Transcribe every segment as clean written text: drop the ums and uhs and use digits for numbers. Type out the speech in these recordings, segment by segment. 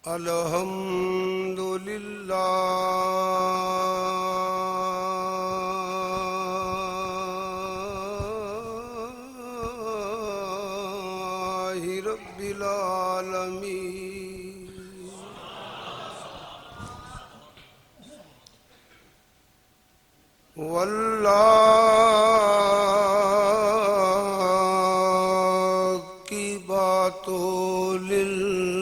الحمد للہ رب العالمین والعاقبۃ للمتقین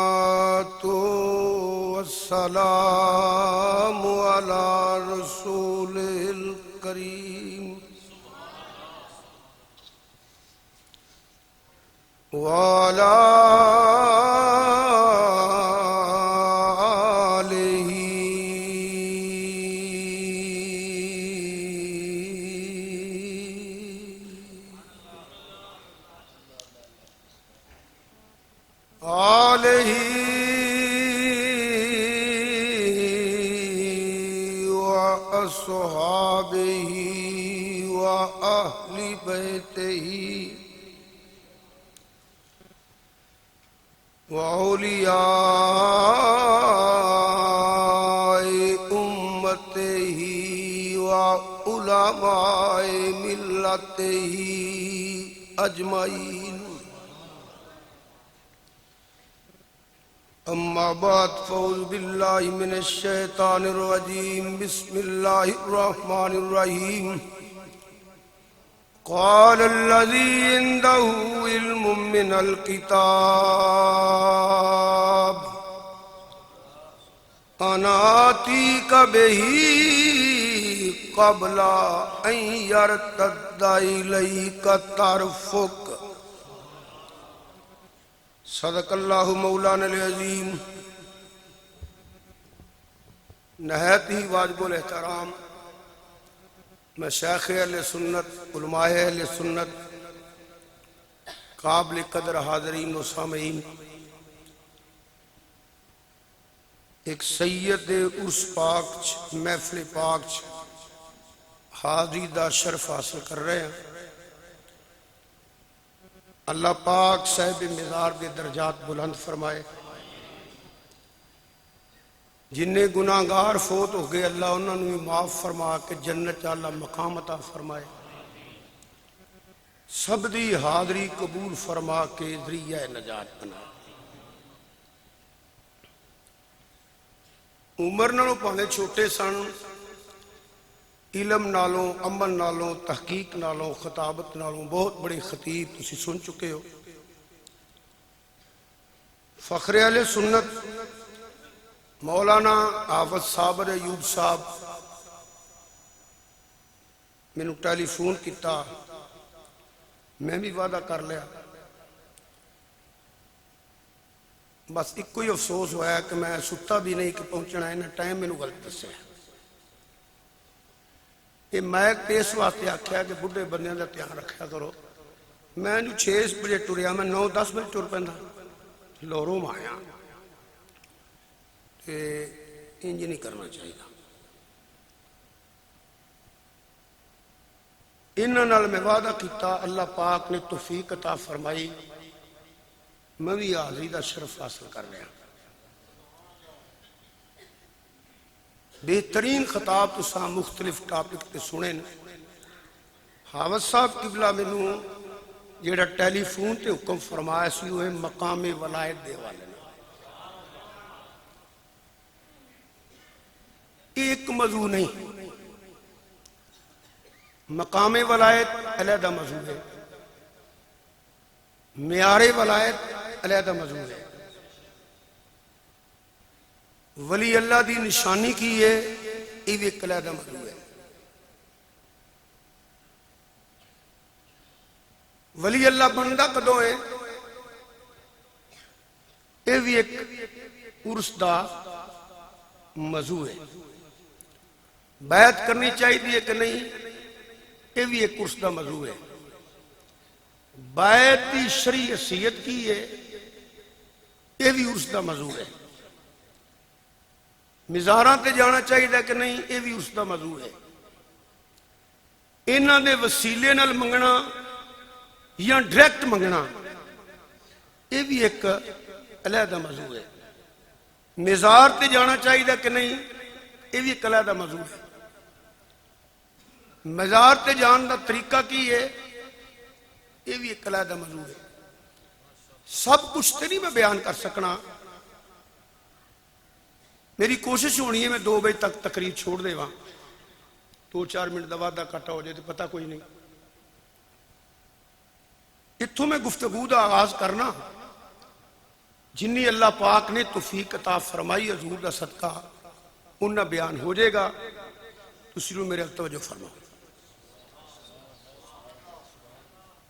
والصلاة والسلام علی رسول الکریم وعلی آلہ وأصحابہ وأہل بیتہ وأولیاء أمتہ وعلماء ملتہ اجمعین اما بعد فاعوذ باللہ من الشیطان الرجیم بسم اللہ الرحمن الرحیم قال الذی عنده علم من الکتاب انا آتیک بہ قبل ان یرتد الیک طرفک صدق اللہ مولانا العظیم۔ نہایت ہی واجب الاحترام مشائخ اہل سنت، علماء اہل سنت، قابل قدر حاضرین و سامعین، ایک سید عرس پاک محفل پاک حاضری دا شرف حاصل کر رہے ہیں۔ اللہ پاک صاحب مزار دے درجات بلند فرمائے۔ جنہیں گناہگار فوت ہو گئے اللہ انہوں نے معاف فرما کے جنت اعلیٰ مقام عطا فرمائے۔ سب دی حاضری قبول فرما کے ذریعہ نجات بنا۔ عمر نالوں پانے چھوٹے سن، علم نالوں، عمل نالوں، تحقیق نالوں، خطابت نالوں بہت بڑے خطیب تسی سن چکے ہو۔ فخر اہل سنت مولانا حافظ صابر ایوب صاحب میں نے ٹیلی فون کیتا، میں بھی وعدہ کر لیا، بس ایک کوئی افسوس ہوا ہے کہ میں ستا بھی نہیں کہ پہنچنا ہے، ٹائم میں نے غلط دسے۔ یہ میں اس واسطے آکھیا کہ بڑھے بندیاں دا دھیان رکھیا کرو۔ میں جو 6 بجے ٹریا، میں 9-10 بجے ٹر پیندا لوروں آیا، انج نہیں کرنا چاہیے۔ انہاں نال میں وعدہ کیتا، اللہ پاک نے توفیق عطا فرمائی، میں بھی حاضری دا شرف حاصل کر رہا۔ بہترین خطاب تساں مختلف ٹاپک تے سنے۔ حافظ صاحب قبلہ مینوں جیڑا ٹیلی فون تے حکم فرمایا سی وہ مقام ولایت دے والے نے۔ ایک موضوع نہیں، مقام ولایت علیحدہ موضوع ہے، معیار ولایت علیحدہ موضوع ہے، ولی اللہ دی نشانی کی ہے یہ بھی ایک علیحدہ موضوع ہے۔ ولی اللہ بندہ کدوں ہے یہ بھی ایک عرس دا موضوع ہے۔ بیعت کرنی چاہیے کہ نہیں یہ بھی ایک عرس دا موضوع ہے۔ بیعت دی شرعی حیثیت کی ہے یہ بھی عرس دا موضوع ہے۔ مزاراں تے جانا چاہیے کہ نہیں، یہ بھی اس کا موضوع ہے۔ انہاں دے وسیلے نال منگنا یا ڈائریکٹ منگنا، یہ بھی ایک علیحدہ موضوع ہے۔ مزار تے جانا چاہیے کہ نہیں، یہ بھی ایک علیحدہ موضوع ہے۔ مزار تے جان دا طریقہ کی ہے، یہ بھی ایک علیحدہ موضوع ہے۔ سب کچھ تے نہیں میں بیان کر سکنا، میری کوشش ہونی ہے میں 2 بجے تک تقریر چھوڑ دے وہاں، 2-4 منٹ دا وعدہ کٹا ہو جائے تو پتہ کوئی نہیں۔ اتھوں میں گفتگو دا آغاز کرنا، جنی اللہ پاک نے توفیق عطا فرمائی حضور دا صدقہ انہاں بیان ہو جائے گا۔ تسی لوگ میرے توجہ فرماؤ۔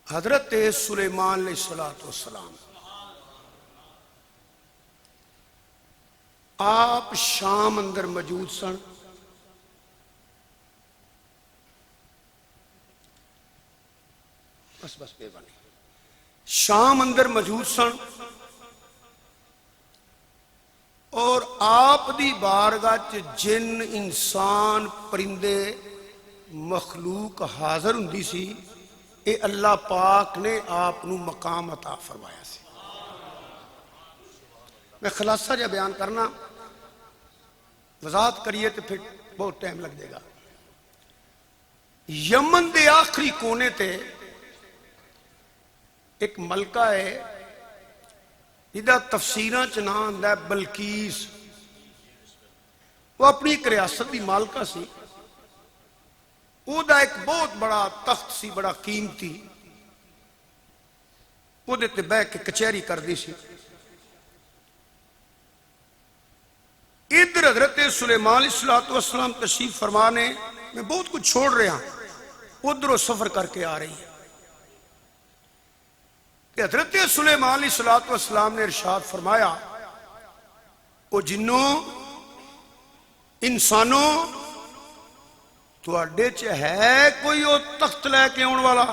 حضرت سلیمان علیہ السلام آپ شام اندر موجود سن۔ بس بے بانی شام اندر موجود سن، اور آپ دی بارگاہ چ جن انسان پرندے مخلوق حاضر ہوندی سی، اے اللہ پاک نے آپ نو مقام عطا فرمایا سی۔ میں خلاصہ جا بیان کرنا، وضاحت کریے تو پھر بہت ٹائم لگ جائے گا۔ یمن دے آخری کونے تے ایک ملکہ ہے، جہاں تفسیراں چ نام آندا ہے بلقیس۔ وہ اپنی ایک ریاست دی مالکہ سی، وہ دا ایک بہت بڑا تخت سی، بڑا قیمتی، وہ دے تے بیٹھ کے کچہری کردی سی۔ ادھر حضرت سلیمان علیہ السلام تشریف فرمانے، میں بہت کچھ چھوڑ رہا ہوں، ادھر وہ سفر کر کے آ رہی ہے کہ حضرت سلیمان علیہ السلام نے ارشاد فرمایا، او جنوں انسانوں تو اڈے چ ہے کوئی وہ تخت لے کے آن والا؟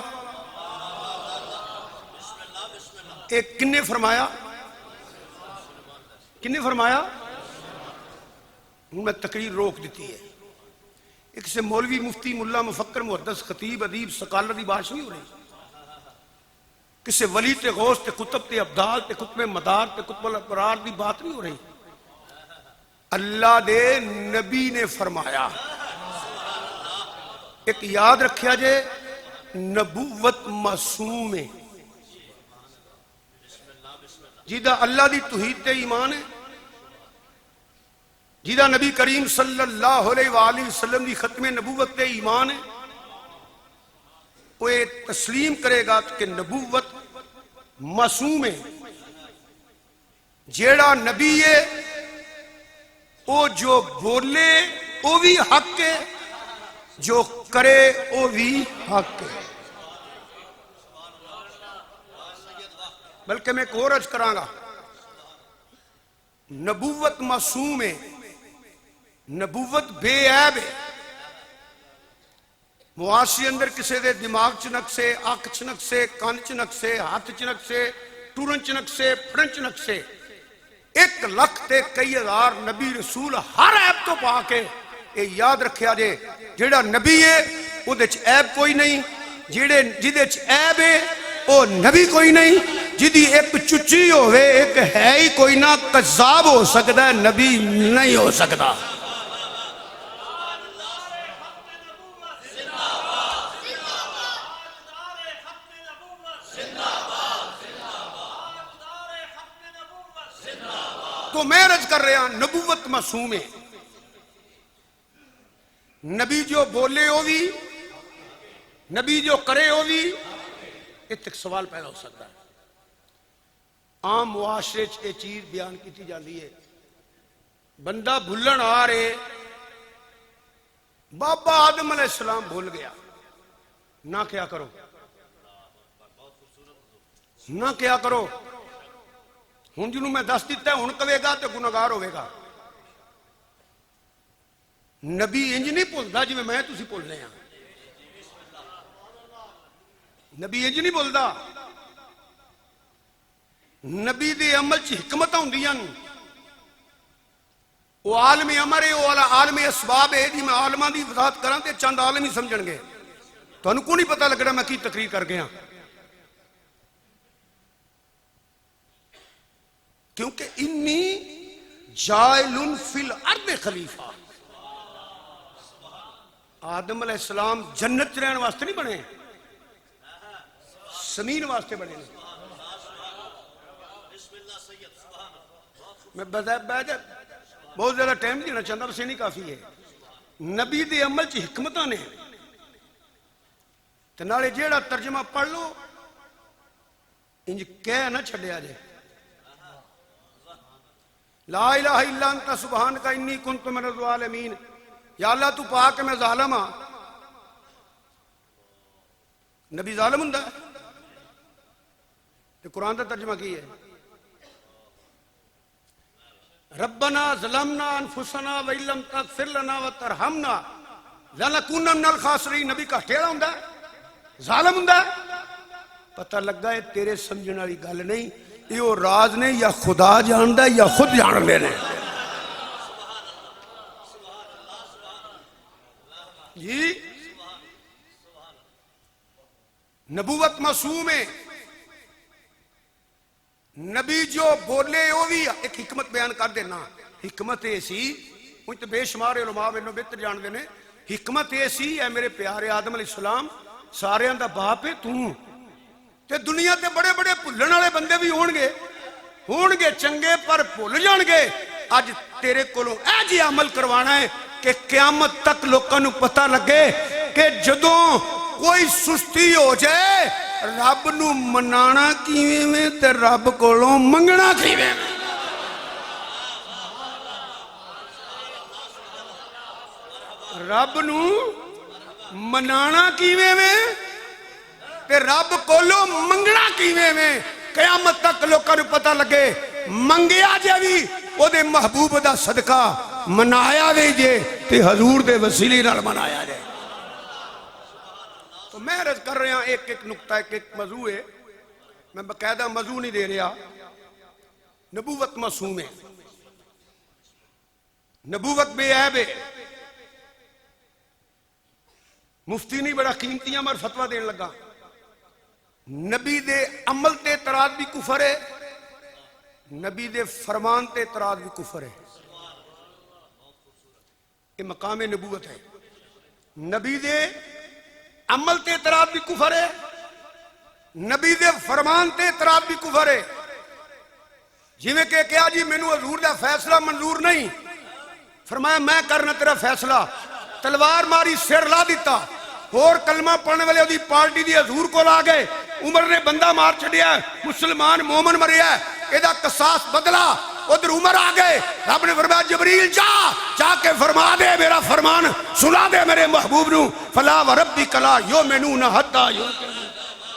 ایک کنے فرمایا؟ کنے فرمایا؟ میں تقریر روک دیتی ہے۔ ایک سے مولوی مفتی ملا مفکر محدث خطیب ادیب سکالر دی بات نہیں ہو رہی، کسی ولی تے غوث تے کتب تے ابدال تے کتب مدار تے کتب الابرار دی بات نہیں ہو رہی۔ اللہ دے نبی نے فرمایا، ایک یاد رکھیا جے، نبوت معصوم ہے، جیدہ اللہ دی توحید تے ایمان ہے، جیدہ نبی کریم صلی اللہ علیہ وآلہ وسلم دی ختم نبوت تے ایمان ہے، وہ تسلیم کرے گا کہ نبوت معصوم ہے۔ جیڑا نبی ہے وہ جو بولے وہ بھی حق ہے، جو کرے وہ بھی حق ہے۔ بلکہ میں ایک اور عرض کراں گا، نبوت معصوم ہے، نبوت بے عیب ہے۔ معاشی اندر کسے دے دماغ چ نقصے، اکھ چ نقصے، کان چ نقصے، ہاتھ چ نقصے، ٹورن چ نقصے، پھرن چ نقصے، 1,00,000 تے کئی ہزار نبی رسول ہر عیب تو پا کے یہ یاد رکھیا جے، جیڑا نبی ہے وہ دے چ عیب کوئی نہیں، جیدے چ عیب ہے وہ نبی کوئی نہیں، جیدی ایک چچی ہوئے ایک ہے ہی کوئی نہ، کذاب ہو سکتا ہے، نبی نہیں ہو سکتا۔ تو میں عرض کر رہا ہوں، نبوت معصوم ہے، نبی جو بولے ہو بھی، نبی جو کرے ہو بھی، ایک سوال پیدا ہو سکتا ہے۔ عام معاشرے یہ چیز بیان کی جاتی ہے، بندہ بھولن آ رہے، بابا آدم علیہ السلام بھول گیا، نہ کیا کرو، نہ کیا کرو، ہن جنہوں میں دس دیتا ہے ہن کہے گا تو گناہگار ہوئے گا۔ نبی انج نہیں بھولدا جی میں تسی بھولنے ہیں، نبی انج نہیں بھولدا، نبی دے عمل چ حکمت ہوندیاں، وہ عالم امر ہے، وہ عالم اسباب ہے جی میں عالماں دی وضاحت کراں تے چند عالم ہی سمجھن گے، تانوں کو نہیں پتہ لگنا میں کی تقریر کر گیا، کیونکہ انی جائل فی الارض خلیفہ. آدم علیہ السلام جنت رہن واسطے نہیں بنے، زمین واسطے بنے. میں بہت زیادہ ٹائم دینا چاہتا بس یہ نہیں کافی ہے. نبی دے عمل چ حکمتاں نے تے نالے جیڑا ترجمہ پڑھ لو انج کہہ نہ چھڈیا جے لا الہ الا انت سبحانک انی کنت من الظالمین. یا اللہ تو پاک میں ظالم ہاں. نبی ظالم ہوندا ہے تے قرآن دا ترجمہ کی ہے ربنا ظلمنا انفسنا وان لم تغفر لنا وترحمنا لنکونن من الخاسرین. نبی کا ٹیڑا ہوندا ہے، ظالم ہوندا ہے. پتہ لگا ہے تیرے سمجھن والی گل نہیں، یہ وہ راز نہیں یا خدا جاندا ہے یا خود جان دے نے. جی نبوت معصوم ہے. نبی جو بولے وہ بھی ایک حکمت بیان کر دینا. حکمت یہ سی ان تے بے شمار علماء مینوں بہتر جان دے نے. حکمت یہ سی اے میرے پیارے آدم علیہ السلام سارے دا باپ ہے توں تے دنیا تے بڑے بڑے بھلن والے بندے بھی ہون گے چنگے پر بھول جان گے. اج تیرے کولوں اے جی عمل کروانا ہے کہ قیامت تک لوکاں نوں پتہ لگے کہ جدوں کوئی سستی ہو جائے رب نو منانا کیویں میں تے رب کولوں منگنا کیویں میں. رب نو منانا کیویں میں تے رب کولوں منگنا کیویں میں. قیامت تک لوکاں نوں پتہ لگے منگیا جے بھی او دے محبوب دا صدقہ منایا وے جے تے حضور دے وسیلے نال منایا جائے. تو میں عرض کر رہا ہوں ایک ایک نقطہ ایک موضوع ہے، میں باقاعدہ موضوع نہیں دے رہا. نبوت معصوم ہے، نبوت بے عیب ہے. مفتی نہیں بڑا قیمتیاں مر فتوہ دین لگا نبی دے عمل تے اعتراض بھی کفر ہے، نبی دے فرمان تے اعتراض بھی کفر ہے. یہ مقام نبوت ہے. نبی دے عمل تے اعتراض بھی کفر ہے، نبی دے فرمان تے اعتراض بھی کفر ہے. جی میں کہ کیا جی مینوں حضور دا فیصلہ منظور نہیں، فرمایا میں کرنا تیرا فیصلہ. تلوار ماری سر لا دیتا. اور کلمہ پڑھنے والے دی پارٹی دی حضور کو لا گئے. عمر نے بندہ مار چھڑیا ہے، مسلمان مومن مریا ہے، ایدہ قصاص بدلا. ادھر عمر آ گئے، رب نے فرمایا جبریل جا کے فرما دے میرا فرمان سنا دے میرے محبوب نو فلا وربک لا یؤمنون حتی یؤمنون.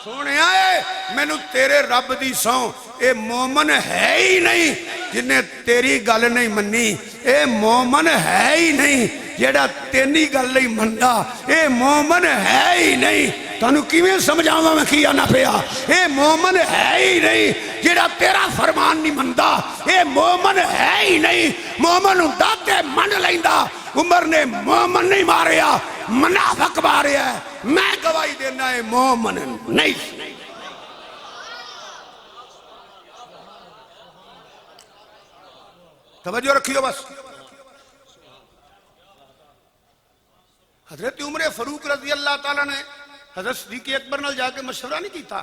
سونے آئے مینوں تیرے رب دی سوں اے مومن ہے ہی نہیں جنہیں تیری گل نہیں منی. اے مومن ہے ہی نہیں جیڑا تینی گل نہیں مندا. اے مومن ہے ہی نہیں. تانوں کیویں سمجھاواں میں کیا نہ پیا. اے مومن ہے ہی نہیں جیڑا تیرا فرمان نہیں مندا. اے مومن ہے ہی نہیں. مومن ہوندا تے من لیندا. عمر نے مومن نہیں ماریا، منافق ماریا ہے. میں گواہی دینا ہے مومن نہیں. توجہ رکھیو بس. حضرت عمر فاروق رضی اللہ تعالیٰ نے حضرت صدیق اکبر نال جا کے مشورہ نہیں کیتا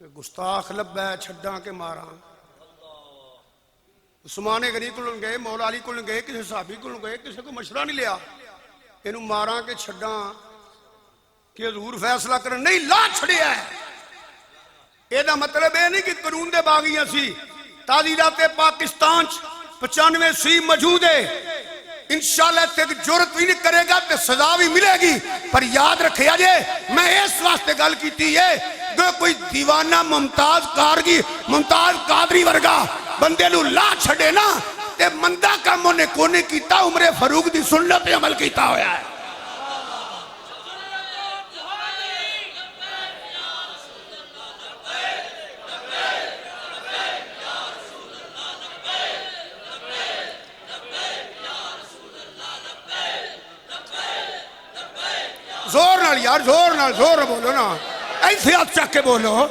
کہ گستاخ لبا ہے چھڈاں کے ماراں. عثمان غنی کو گئے، مولا علی کو گئے، کسی صحابی کو گئے، کسی کو مشورہ نہیں لیا اینو ماراں کے چھڈاں کہ حضور فیصلہ کرن. نہیں لا چھڑیا ہے. یہ دا مطلب یہ نہیں کہ قانون دے باغیاں سی. تعزیرات پاکستان 95 سی موجود ہے. انشاءاللہ تے جرت بھی نہیں کرے گا تے سزا بھی ملے گی. پر یاد رکھے جے میں اس واسطے گل کیتی ہے کہ کوئی دیوانہ ممتاز قادری ورگا بندے نو لا چھڑے نا تے مندہ کام انہیں کونے کیتا. عمر فاروق دی سنت پہ عمل کیتا ہویا ہے. نال یار زور نال بولو نا ایسے ہاتھ چک کے بولو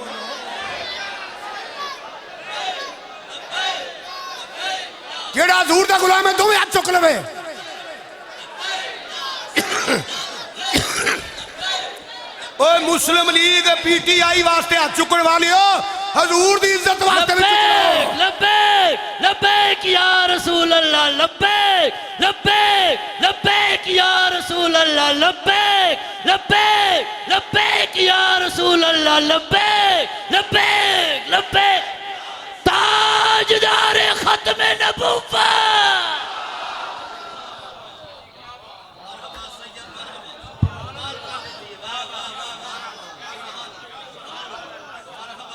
جیڑا حضور دا غلام ہے تمہیں ہاتھ چک لوے اوہ مسلم لیگ پی ٹی آئی واسطے ہاتھ چکن والی ہو حضور دی عزت واسطے بھی چکن لبیک لبیک یا رسول اللہ لبیک لبیک لبیک یا رسول اللہ لبیک لبیک لبیک یا رسول اللہ لبیک لبیک لبیک تاجدار ختم نبوت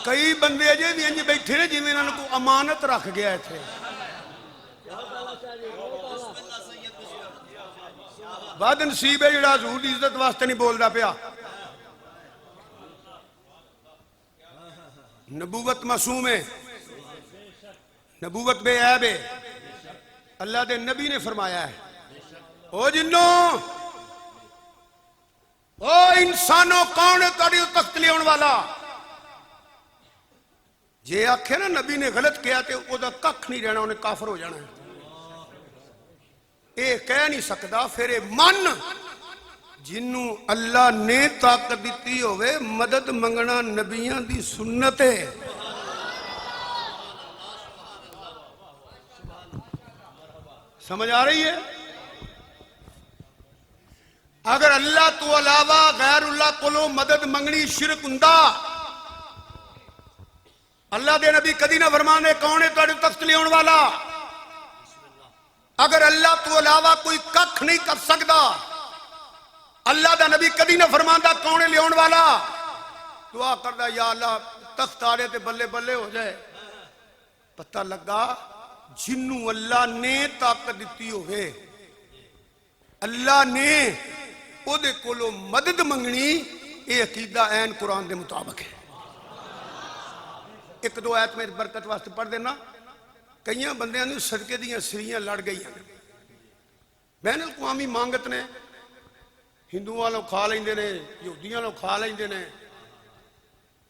کئی بندے اجے بھی انج بیٹھے نے جی میں انہوں کو امانت رکھ گیا تھے بعد نصیب ہے جڑا حضور دی عزت واسطے نہیں بول دا پیا نبوت معصوم ہے نبوت بے عیب ہے اللہ دے نبی نے فرمایا ہے او جنوں او انسانوں کون ہے تاری تخت لے آن والا جے آکھے نا نبی نے غلط کیا تے او دا ککھ نہیں رہنا انہیں کافر ہو جانا ہے اے کہہ نہیں سکتا پھر اے من جنوں اللہ نے طاقت دیتی ہوئے مدد منگنا نبیاں دی سنت ہے سمجھ آ رہی ہے اگر اللہ تو علاوہ غیر اللہ کولو مدد منگنی شرک ہوندا اللہ دے نبی کدی نہ فرمانے کون ہے تہاڈے تخت لے آن والا اگر اللہ تو علاوہ کوئی ککھ نہیں کر سکدا اللہ دا نبی کدی نہ فرماندا کون ہے لے آن والا دعا کردا یا اللہ تخت آڑے تے بلے بلے ہو جائے پتہ لگا جنوں اللہ نے طاقت دیتی ہوئے اللہ نے او دے کولو مدد منگنی اے عقیدہ عین قرآن دے مطابق ہے ایک دو آیت میں برکت واسطے پڑھ دینا کئیاں بندیاں نے صدقے دیاں سریاں لڑ گئی ہیں بین الاقوامی مانگت نے ہندو والوں کھا لیندے نے یہودیاں لوگ کھا لیندے نے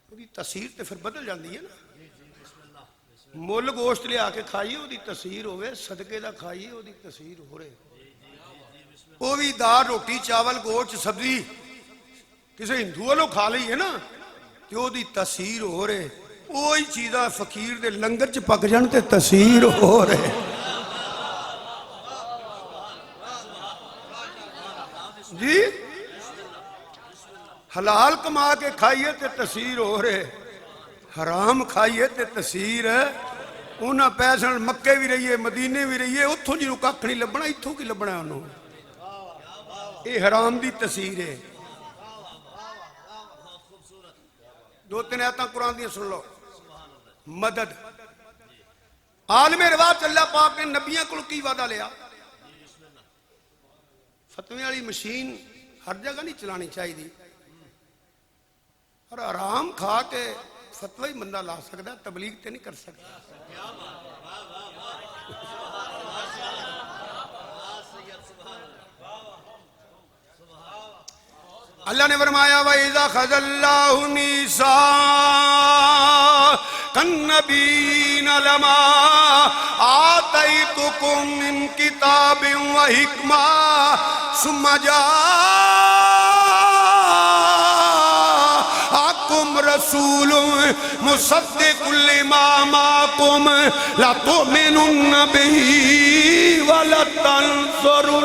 وہ تاثیر تے پھر بدل جاندی ہے نا مول گوشت لے آ کے کھائیے وہ تاثیر ہوئے صدقے دا کھائیے وہ تاثیر ہو رہے وہ بھی دال روٹی چاول گوشت سبزی کسی ہندو والوں کھا لئی ہے نا کہ وہ تاثیر ہو رہے وہی چیزاں فقیر دے لنگر چ پک جان تے تاثیر ہو رہے جی حلال کما کے کھائیے تے تاثیر ہو رہے حرام کھائیے تے تاثیر ہے انہاں پیسے مکے بھی رہیے مدینے بھی رہیے اتھوں جنہوں ککھ نہیں لبنا اتھوں کی لبنا ہے انہوں یہ حرام دی تاثیر ہے دو تین آیتاں قرآن دیا سن لو مدد عالم رواج اللہ پاک نے نبیوں کو کی وعدہ لیا فتوے والی مشین ہر جگہ نہیں چلانی چاہیے اور آرام کھا کے فتوی ہی بندہ لا سکتا تبلیغ تے نہیں کر سکتا اللہ نے فرمایا وَإِذَا خَذَ اللَّهُ مِيثَاقَ النَّبِيِّينَ لَمَا آتَيْتُكُم مِّن كِتَابٍ وَحِكْمَةٍ ثُمَّ جَاءَكُمْ رَسُولٌ مُصَدِّقٌ لِّمَا مَعَكُمْ لَتُؤْمِنُنَّ بِهِ وَلَتَنصُرُنَّهُ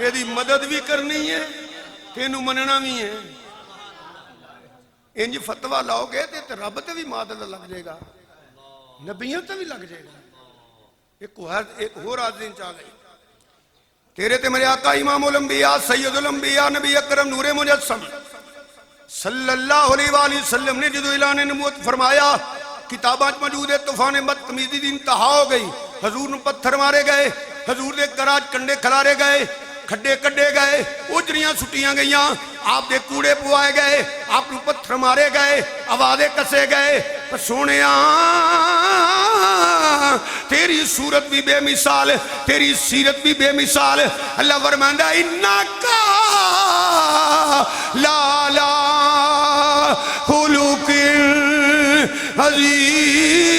یہ مدد بھی کرنی ہے تینوں مننا بھی ہے انج فتوہ لاؤ گے تو رب تے بھی مدد لگ جائے گا نبیوں تے بھی لگ جائے گا ایک اور آدمی چاہ گئی تیرے تے میرے آقا امام الانبیاء سید الانبیاء نبی اکرم نور مجسم صلی اللہ علیہ وآلہ وسلم نے جدو اعلان نبوت فرمایا کتابات موجود ہے طوفان بدتمیزی دی انتہا ہو گئی حضور نے پتھر مارے گئے حضور دے کراج کنڈے کھلارے گئے کھڈے کڈے گئے اجریاں سٹیاں گئیاں آپ دے کوڑے پوائے گئے آپ نو پتھر مارے گئے آوازے کسے گئے پر سونیاں تیری صورت بھی بے مثال تیری سیرت بھی بے مثال اللہ فرماندہ انکا لالا خلوق عظیم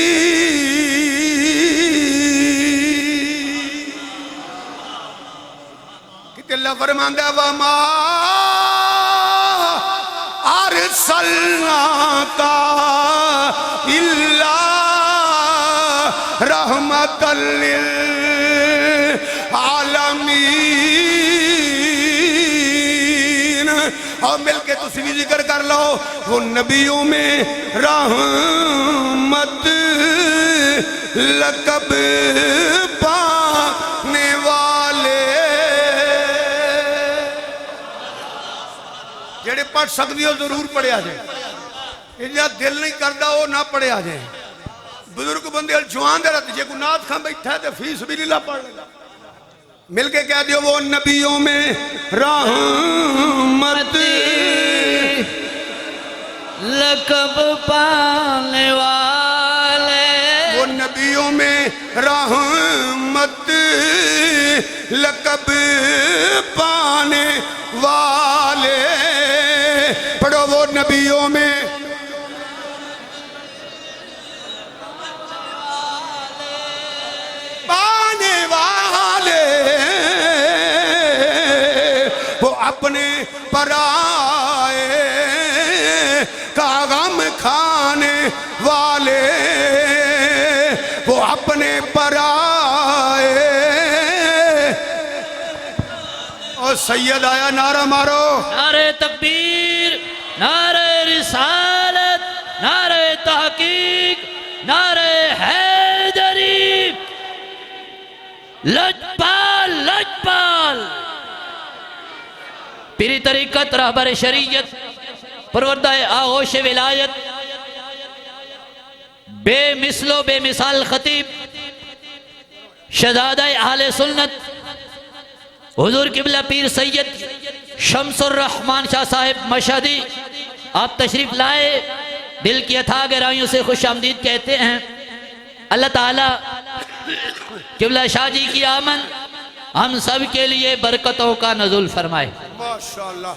کہ اللہ فرماندہ وما ارسلناک الا رحمت للعالمین اور مل کے تسی بھی ذکر کر لو وہ نبیوں میں رحمت لقب پانے والے جڑے پڑھ سکتی ہو ضرور پڑھے آ جائیں جہاں دل نہیں کرتا وہ نہ پڑھے آ جائیں بزرگ بندے جوان دے رہتے جے کو نات کھاں بیٹھا ہے تو فی سبیل اللہ پڑھ لگا مل کے کہہ دیو وہ نبیوں میں رحمت لقب پانے والے وہ نبیوں میں رحمت لقب پانے والے پڑھو وہ نبیوں میں پانے والے وہ اپنے پرائے کا غم کھانے والے وہ اپنے پرائے اور سید آیا نعرہ مارو نعرہ تکبیر نعرہ رسالت نعرہ تحقیق نعرہ حیدری لجپال لجپال پیری طریقت رہبر شریعت پروردہ آغوش ولایت بے مثل و بے مثال خطیب شہزادہ اہل سنت حضور قبلہ پیر سید شمس الرحمن شاہ صاحب مشہدی آپ تشریف لائے دل کی اتھا گہرائیوں سے خوش آمدید کہتے ہیں اللہ تعالیٰ قبلہ شاہ جی کی آمن ہم سب کے لیے برکتوں کا نزول فرمائے ماشاءاللہ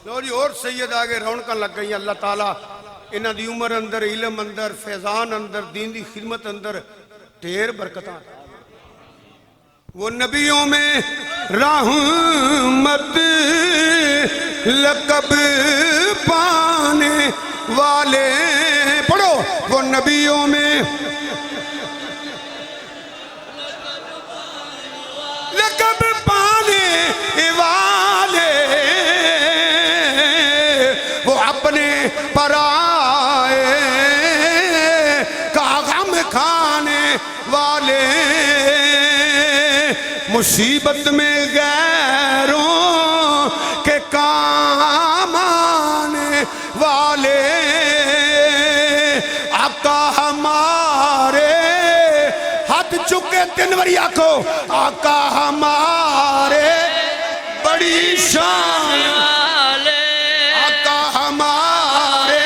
لوری اور سید آگے رونکاں لگ گئی اللہ تعالیٰ انہ دی عمر اندر علم اندر فیضان اندر دین دی خدمت اندر ڈھیر برکتاں وہ نبیوں میں رحمت لقب پانے والے پڑھو وہ نبیوں میں لقب پانے والے وہ اپنے پرائے کا غم کھانے والے مصیبت میں غیروں کے کام آنے والے آقا ہمارے ہاتھ چکے تنوری آنکھو آقا ہمارے بڑی شان والے آقا ہمارے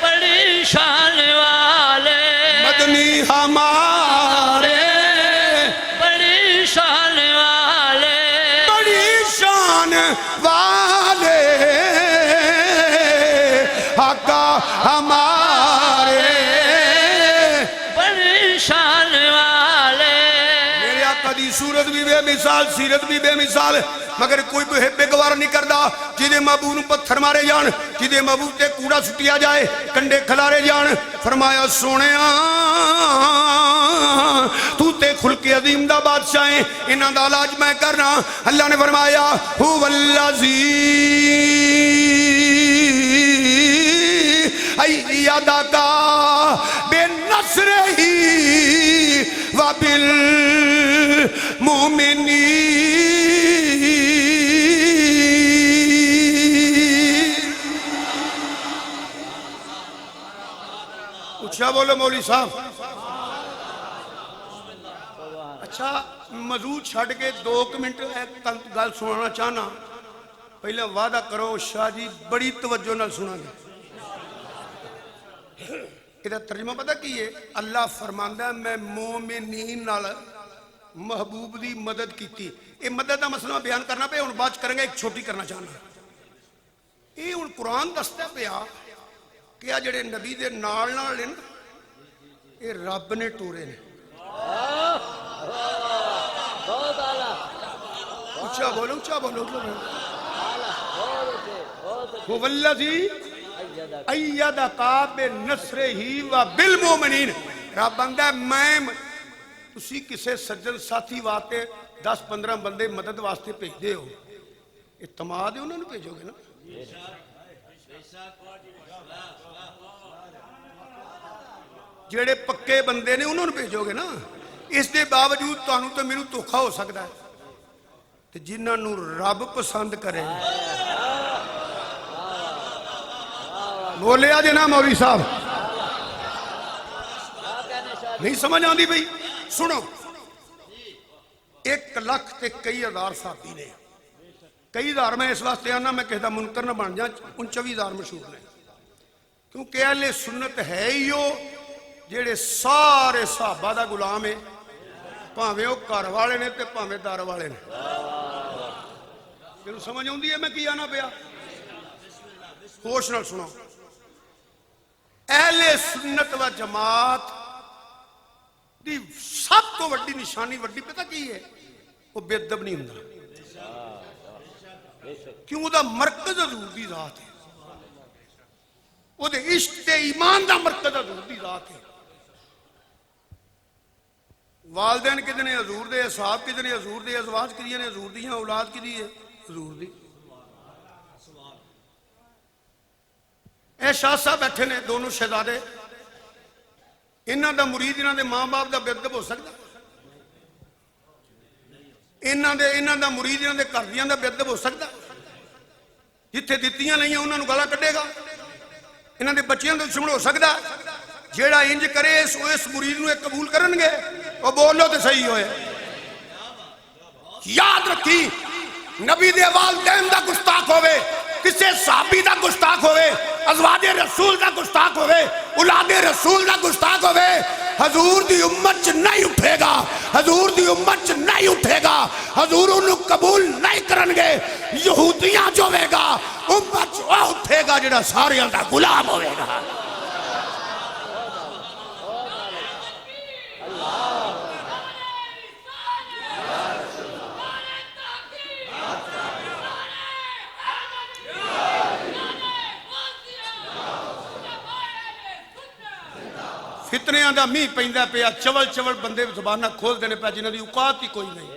بڑی شان والے مدنی ہمارے بڑی شان والے بڑی شان والے آقا ہمارے بڑی شان والے میرے آقا دی صورت بھی بے مثال سیرت بھی بے مثال مگر کوئی بے گوارا نہیں کردا جیدے محبوب نو پتھر مارے جان جیدے محبوب تے کوڑا سٹیا جائے کنڈے کھلارے جان فرمایا سونیاں تو تے خلق عظیم دا بادشاہیں انہاں دا علاج میں کرنا اللہ نے فرمایا هو الذی ایدک بنصرہ وبالمؤمنین اچھا بولو مولوی صاحب اچھا موضوع چھڑ کے 2 منٹ ایک گل سنانا چاہنا. پہلے وعدہ کرو شاہ جی بڑی توجہ نال سنا گے. یہ ترجمہ پتہ کی ہے؟ اللہ فرماندا ہے میں مومنین نال محبوب دی مدد کیتی. یہ مدد دا مسئلہ بیان کرنا پہ ہن بعد کریں گے. ایک چھوٹی کرنا چاہنا. یہ ہن قرآن دستا پیا کہ آ جڑے نبی دے نال نال نے یہ رب نے ٹورے نے. اچھا بولو اچھا بولو. هو الذی ایدک بنصرہ و بالمؤمنین. رب آندا میں تسی کسے سجن ساتھی واسطے 10-15 بندے مدد واسطے بھیج دے ہو. اعتماد ہے انہوں نے بھیجو گے نا. جڑے پکے بندے نے انہوں نے بھیجو گے نا. اس دے باوجود تانوں تو میرے دھوکھا ہو سکتا ہے. تے جنہاں نوں رب پسند کرے بولیا جی نا مولوی صاحب نہیں سمجھ آندی بھئی. سنو 1 لاکھ تے کئی ہزار صحابی نے. کئی ہزار میں اس واسطے آنا میں کہتا منکر نہ بن جا. 24,000 مشہور نے کیونکہ اہل سنت ہے ہی ہو جڑے سارے صحابہ دا غلام ہے. پاویں وہ گھر والے نے تے پاویں در والے نے. تینوں سمجھ آندی ہے میں کی آنا پیا؟ ہوش نال سنو. اہل سنت و جماعت دی سب تو وڈی نشانی وڈی پتہ کی ہے؟ وہ بے ادب نہیں ہوندا. کیوں دا مرکز حضور دی ذات ہے. وہ دے عشق تے ایمان دا مرکز حضور دی ذات ہے. والدین کتنے حضور دے، اصحاب کتنے حضور دے، ازواج کتنے نے حضور دی ہیں، اولاد کتنی ہے حضور دی. اے شاہ صاحب بیٹھے نے دونوں شہزادے. انہاں دا مرید انہاں دے ماں باپ دا بے ادب ہو سکتا؟ انہاں دا مرید انہاں دے گھردیاں دا بے ادب ہو سکتا؟ جتھے دتیاں نہیں ہیں انہاں نوں گالاں کڈے گا. انہاں دے بچیاں دا دشمن ہو سکتا؟ جیڑا انج کرے اس مرید نوں قبول کرن گے. وہ بولو تے صحیح ہوئے. یاد رکھی نبی دے والدین دا گستاخ ہوئے، کسے صحابی دا گستاخ ہوئے، ازواج رسول دا گستاخ ہوئے، اولاد رسول دا گستاخ ہوئے، حضور دی امت چ نہیں اٹھے گا. حضور دی امت چ نہیں اٹھے گا. حضور انہوں قبول نہیں کرن گے. یہودیاں جو ہوئے گا امت چ وہ اٹھے گا جڑا ساریاں دا غلام ہوئے گا. فتنیاں دا می پیندا پیا. چول چول بندے زبانہ کھول دینے پیا جنہاں دی اوقات ہی کوئی نہیں.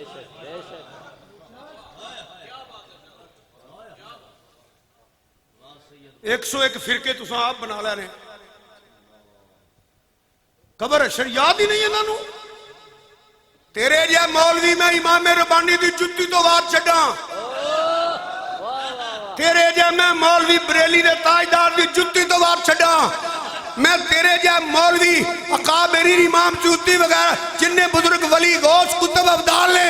101 فرقے تساں آپ بنا لے رہے. قبر اشر یاد ہی نہیں انہاں نوں. تیرے جے مولوی میں امام ربانی دی جُتی تو وار چھڈاں. تیرے جے میں مولوی بریلی دے تاجدار دی جُتی تو وار چھڈاں. میں تیرے جا مولوی اکابرین امام سیوطی وغیرہ جنہیں بزرگ ولی غوث کتب ابدال نے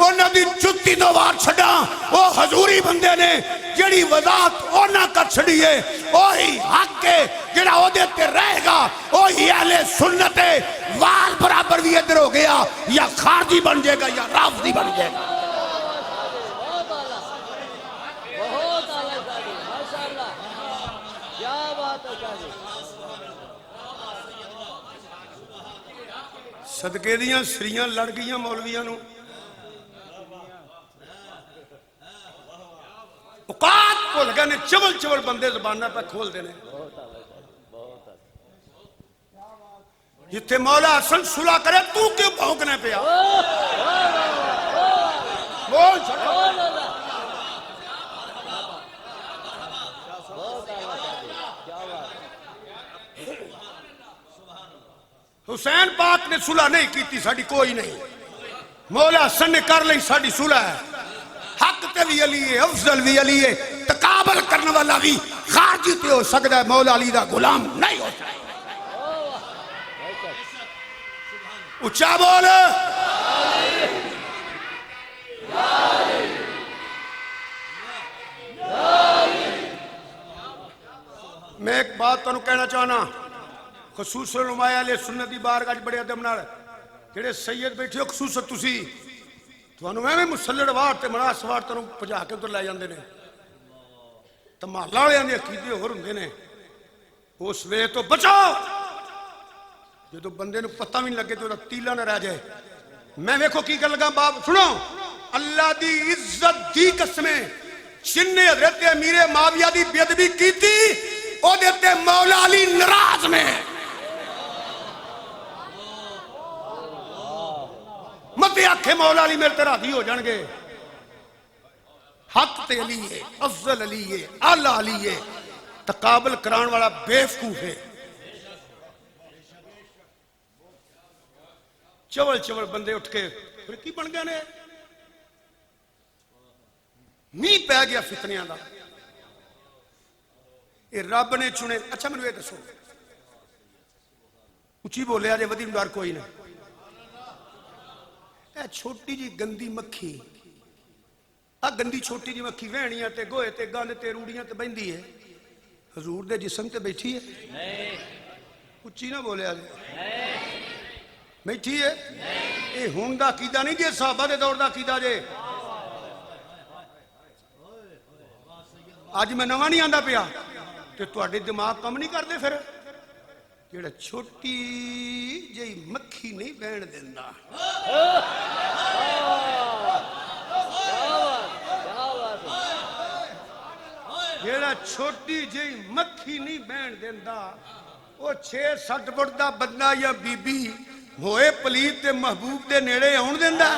انہاں دی جُتی تو وار چھڑا. وہ حضوری بندے نے جڑی وضاحت انہاں کر چھڑی ہے وہی حق ہے جڑا وہ دیتے رہے گا. وہی اہل سنت ہے. وال برابر بھی ادھر ہو گیا یا خارجی بن جائے گا یا رافضی بن جائے گا. صدقے دیاں سریاں لڑ گئیاں مولویاں نوں. اوقات بھول گئے نے. چول چول بندے زبانہ پہ کھول دینے. جتھے مولا حسن صلح کرے تو کیوں بھونکنے پہ آ. بول حسین پاک نے صلح نہیں کیتی ساڑی کوئی نہیں. مولا حسن نے کر لئی ساڑی صلح ہے. حق تے بھی علی ہے، افضل بھی علی ہے. تقابل کرنے والا بھی خارجی تے ہو سکتا ہے، مولا علی دا غلام نہیں ہو سکتا. اچھا بول. میں ایک بات تانوں کہنا چاہنا خصوصاً علماء اہل سنت دی بارگاہ وچ بڑے ادب نال جڑے سید بیٹھے ہو خصوصاً تسی تانوں ایویں مسلڑ وار تے مناس وار تانوں پجا کے ادھر لے جاندے نے تمالا والےاں دے عقیدے ہور ہوندے نے اس وے تو بچاؤ جدوں بندے نوں پتہ بھی نہیں لگے تو تیلا نہ رہ جائے میں ویکھو کی کر لگا باپ سنو اللہ دی عزت دی قسمیں جن نے حضرت امیر معاویہ دی بے ادبی کیتی او دیتے مولا علی ناراض میں مت آکھے مولا علی میرے تے راضی ہو جان گے حق تے علی ہے افضل علی ہے اعلی علی ہے تقابل کران والا بے وقوف ہے چول چول بندے اٹھ کے پھر کی بن گئے نے نہیں پہ گیا فتنیاں دا یہ رب نے چنے اچھا میں نے یہ دسو اچھی بولے آجے ودی ڈر کوئی نہیں اے چھوٹی جی گندی مکھی گندی چھوٹی جی مکھی وہنیاں تے گوئے تے گند تے روڑیاں تے بہندی ہے حضور دے جسم تے بیٹھی ہے اچھی نہ بولے آجے بیٹھی ہے اے ہون دا عقیدہ نہیں جے صحابہ دے دور دا عقیدہ جے آج میں نواں نہیں آندا پیا کہ تواڈے دماغ کم نہیں کردے پھر جڑا چھوٹی جئی مکھی نہیں بہن دیندا جڑا چھوٹی جئی مکھی نہیں بہن دیندا او 6-7 فٹ دا بندہ یا بی بی ہوئے پلیت تے محبوب دے نیڑے آن دیندا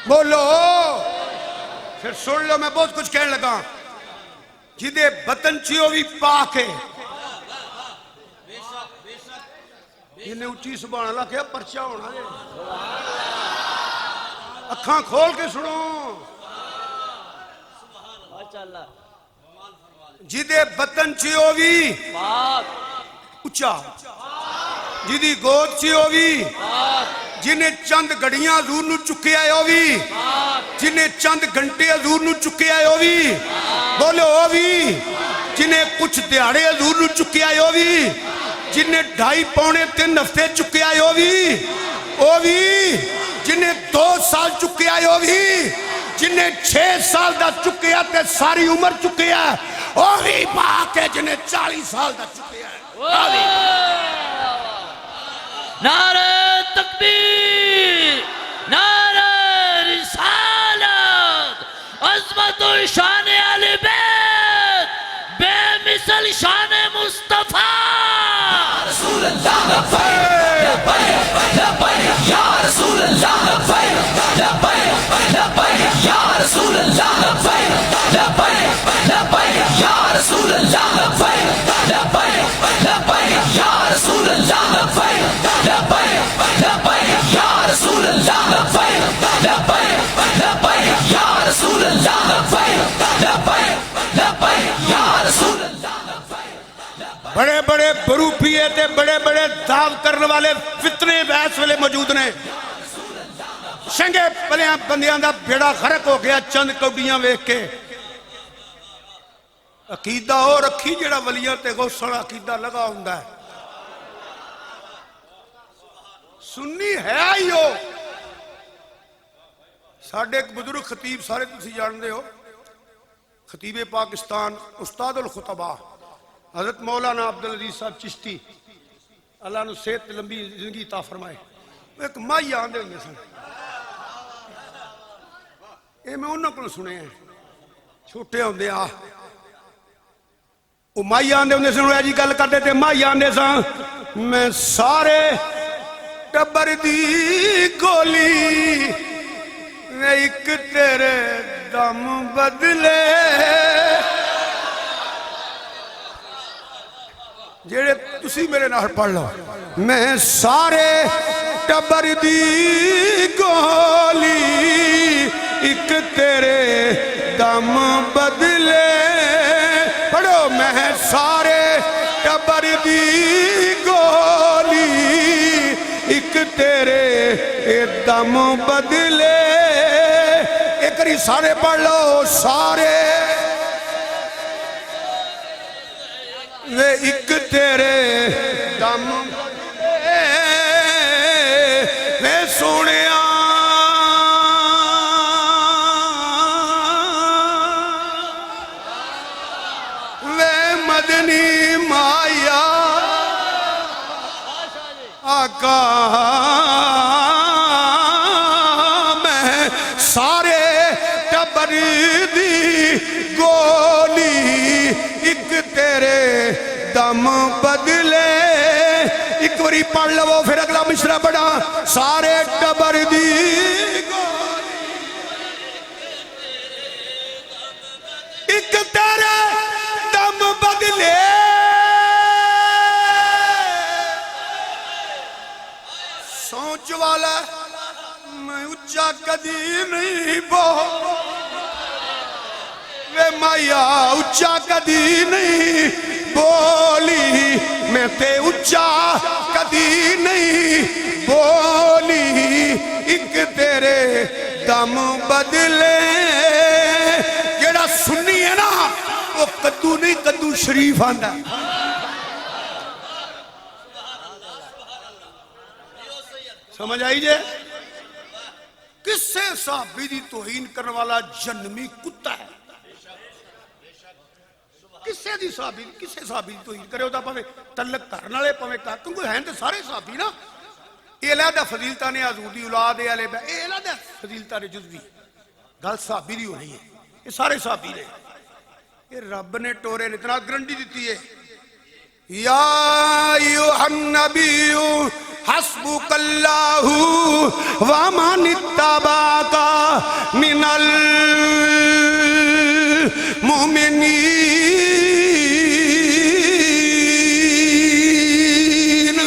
بولو پھر سن لو میں بہت کچھ کہنے لگا جدے بطن چیو بھی پاک ہے انہیں اچھی سبحان اللہ کیا پرچہ ہونا ہے اکھاں کھول کے سنو جدے بطن چیو بھی اچھا جدی گود چیو بھی جنہیں چند گھڑیاں حضور نو چکے آئے ہو بھی جنہیں چند گھنٹے حضور نو چکے آئے ہو بھی بولو ہو بھی جنہیں کچھ دیہڑے حضور نو چکے آئے ہو بھی جنہیں 2.5-3 ہفتے چکے آئے ہو بھی جنہیں 2 سال چکے آئے ہو بھی جنہیں 6 سال دا چکے آتے ساری عمر چکے آئے ہو بھی باقی جنہیں 40 سال دا چکے آئے نعرہ تکبیر نعرہ رسالت عظمت و شان اہل بیت بے مثل شان مصطفیٰ رسول اللہ لبیک لبیک لبیک یا رسول اللہ لبیک لبیک لبیک یا رسول اللہ لبیک لبیک لبیک یا رسول اللہ لبیک لبیک لبیک یا رسول اللہ لبیک بڑے بڑے بروپیے تے بڑے بڑے دعو کرنے والے فتنے بحث والے موجود نے شنگے پلیاں بندیاں دا بیڑا غرق ہو گیا چند کوڈیاں ویکھ کے عقیدہ ہو رکھی جڑا ولیاں تے غوثڑ عقیدہ لگا ہوندا ہے سنی ہے آئی ہو ساڑھے ایک بزرگ خطیب سارے تسی جان دے ہو خطیب پاکستان استاد الخطبہ حضرت مولانا عبدالعزیز صاحب چشتی اللہ نے صحت لمبی زندگی عطا فرمائے ایک مائی آندے ہوئے سن اے میں انہوں کو سنے ہیں چھوٹے ہوندے آ وہ مائی آندے ہوندے سن وہ جی گل کرتے تھے مائی آندے سن میں سارے ٹبر دی گولی ایک تیرے دم بدلے جیڑے تسی میرے نال پڑھ لو میں سارے ٹبر دی گولی ایک تیرے دم بدلے پڑھو میں سارے ٹبر دی گولی ایک تیرے دم بدلے ایک کری سارے پڑھ لو سارے وے ایک تیرے دم وے سونیا وے مدنی مایا آقا میں سارے ٹبر دی گولی ایک تیرے دم بدلے ایک باری پڑھ لو پھر اگلا مشرا پڑھا سارے ٹبر دی گولی ایک تیرے دم بدلے سوچ والا میں اچھا کدی نہیں وے مایا اچھا کدی نہیں بولی میں تے اچھا کدی نہیں بولی ایک تیرے دم بدلے جیڑا سنی ہے نا وہ کدو نہیں کدو شریف آندا سمجھ آئی جے کس سے صحابی دی توہین کرنے والا جنمی کتا ہے کسے دی صحابی دی توہین کرے ہوتا پہوے تلق کرنا لے پہوے کہاں کوئی ہیں تو سارے صحابی نا یہ علیحدہ فضیلتہ نے حضوری اولاد یہ علیحدہ فضیلتہ نے جزوی گل صحابی دی ہو رہی ہے یہ سارے صحابی نے یہ رب نے ٹورے نے اتنا گرنٹی دیتی ہے یا ایوہ النبی حسبک اللہ ومن اتبعک من المؤمنین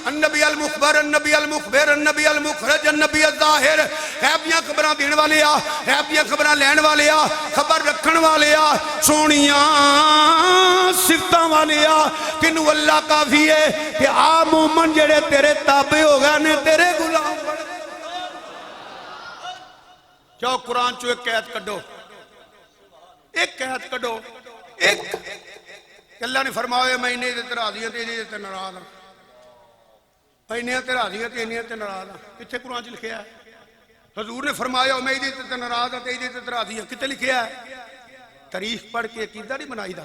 النبی المخبر النبی المخبر النبی المخرج النبی الظاہر غیبیاں خبران دین والے آ غیبیاں خبران لین والے آ خبر رکھن والے آ سونیاں صفتاں والے آ تینو اللہ کافی ہے کہ آ مومن جڑے تیرے تابع ہو گئے نے تیرے غلام بڑھ جاؤ قرآن چو ایک قید کڈو ایک قید کڈو ایک اللہ نے فرمایا میں انہیں دیتے راضیاں تے دیتے نراض ہوں انہیں تے راضیاں تے انہیں تے نراض ہوں کتے قرآن چ لکھیا ہے حضور نے فرمایا میں دیتے تے نراض ہوں تے دیتے راضیاں کتے لکھیا ہے تاریخ پڑھ کے عقیدہ نہیں بنائی دا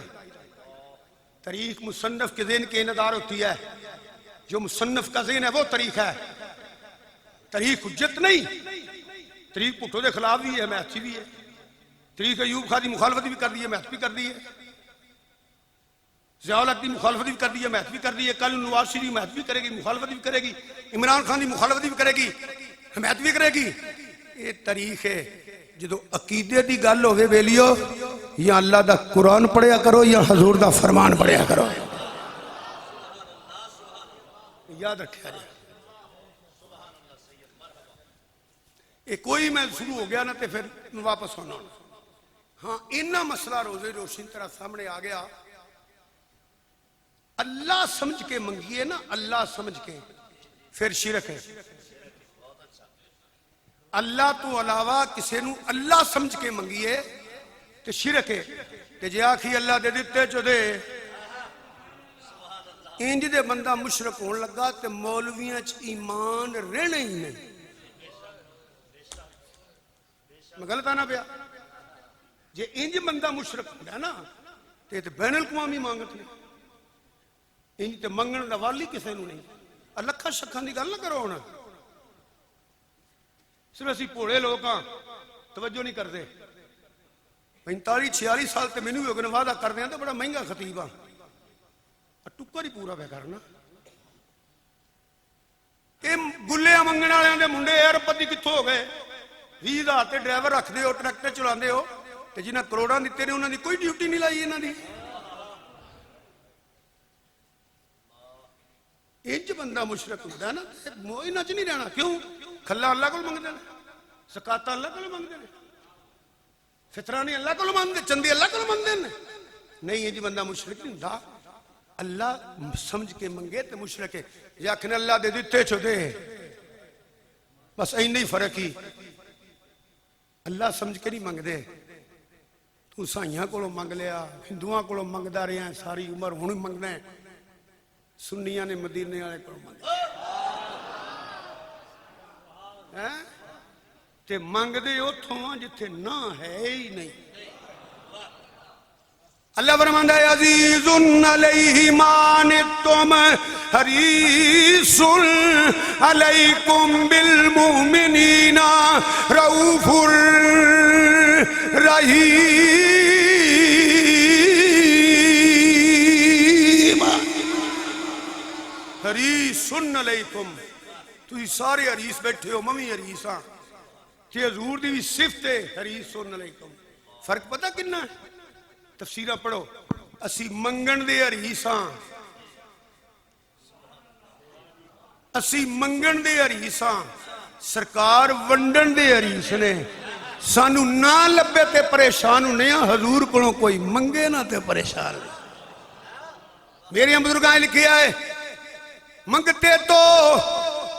تاریخ مصنف کے ذہن کے اندار ہوتی ہے جو مصنف کا ذہن ہے وہ تاریخ ہے تاریخ حجت نہیں تاریخ پٹھو دے خلاف بھی ہے محسی بھی ہے تاریخ ایوب خان دی مخالفت بھی کر دی ہے محس بھی کر دی ہے ضیاء الحق دی مخالفت بھی کر دی ہے محس بھی کر دی ہے کل نواز شریف محس بھی کرے گی مخالفت بھی کرے گی عمران خان دی مخالفت بھی کرے گی حمایت بھی کرے گی یہ تاریخ ہے جدو عقیدے دی گل ہوئے بیلیو یا اللہ دا قرآن پڑھیا کرو یا حضور دا فرمان پڑھیا کرو یاد رکھیا جائے ایک کوئی میں شروع ہو گیا نا تے پھر واپس ہونا ہاں انہا مسئلہ روزے روشن طرح سامنے آ گیا اللہ سمجھ کے منگیے نا اللہ سمجھ کے پھر شرک ہے اللہ تو علاوہ کسی نو اللہ سمجھ کے منگیے تو شرک ہے کہ جے آکھی اللہ دے دیتے چو دے انج دے بندہ مشرک ہون لگا تے مولویاں چ ایمان رہنے ہی نہیں میں غلط آنا پیا جے انج بندہ مشرک ہو گیا نا تے بین الاقوامی مانگت نہیں انج تے منگن دا والی کسے نو نہیں لکھا شکھاں دی گل نہ کرو ہونا صرف اسی پوڑے لوگ ہاں توجہ نہیں کرتے 45-46 سال تے مینوں ہوگے وعدہ کر دیں تو بڑا مہنگا خطیب ہاں ٹکر ہی پورا پہ کرنا یہ گلے منگن والے دے منڈے ایئرپت دی کتھوں ہو گئے 20,000 تے ڈرائیور رکھ دے ہو ٹریکٹر چلاندے ہو تے جنہاں کروڑاں دتے نے انہاں دی کوئی ڈیوٹی نہیں لائی انہاں دی انج بندہ مشرک ہوندا نا انہاں چ نہیں رہنا کیوں کھلا اللہ کو منگتے ہیں زکاة اللہ کو منگتے ہیں فطرانی اللہ کو منگتے ہیں چندی اللہ کو منگتے ہیں نہیں یہ جی بندہ مشرک نہیں دا اللہ سمجھ کے منگے تو مشرک ہے یا کھنے اللہ دے دیتے چھو دے بس این نہیں فرق ہی اللہ سمجھ کے نہیں منگ دے تو عیسائیاں کو منگ لیا ہندوؤں کو منگتا رہا ساری عمر ہوں منگنا ہے سنیاں نے مدینے والے کو منگا تے منگ دے اتھوں جتھے نہ ہے ہی نہیں اللہ فرماندا ہے عزیز علیہ ما عنتم حریص علیکم بالمؤمنین رؤوف رحیم حریص علیکم تھی سارے حریص بیٹھے ہو ممی حریص ہاں تے حضور دی بھی صفت ہے حریص علیکم فرق پتہ کنا ہے تفسیرہ پڑھو اسی منگن دے حریصاں اسی منگن دے حریصاں سرکار ونڈن دے حریص نے سانو نہ لبے تے پریشان ہونے حضور کو کوئی منگے نہ تے پریشان میرے بزرگاں لکھیا ہے منگتے تو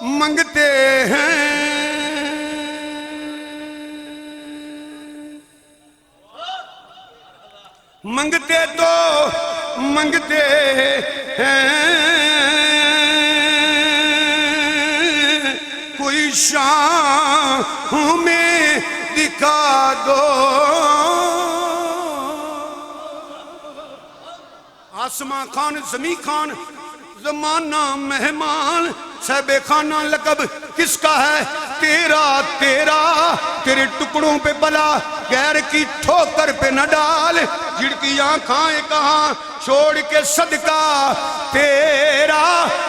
منگتے ہیں منگتے تو منگتے ہیں کوئی شان میں دکھا دو آسمان خان زمین خان زمانہ مہمان صاحب خانہ لقب کس کا ہے تیرا تیرا تیرے ٹکڑوں پہ بلا غیر کی ٹھوکر پہ نہ ڈال جڑ کی آنکھیں کہاں چھوڑ کے صدقہ تیرا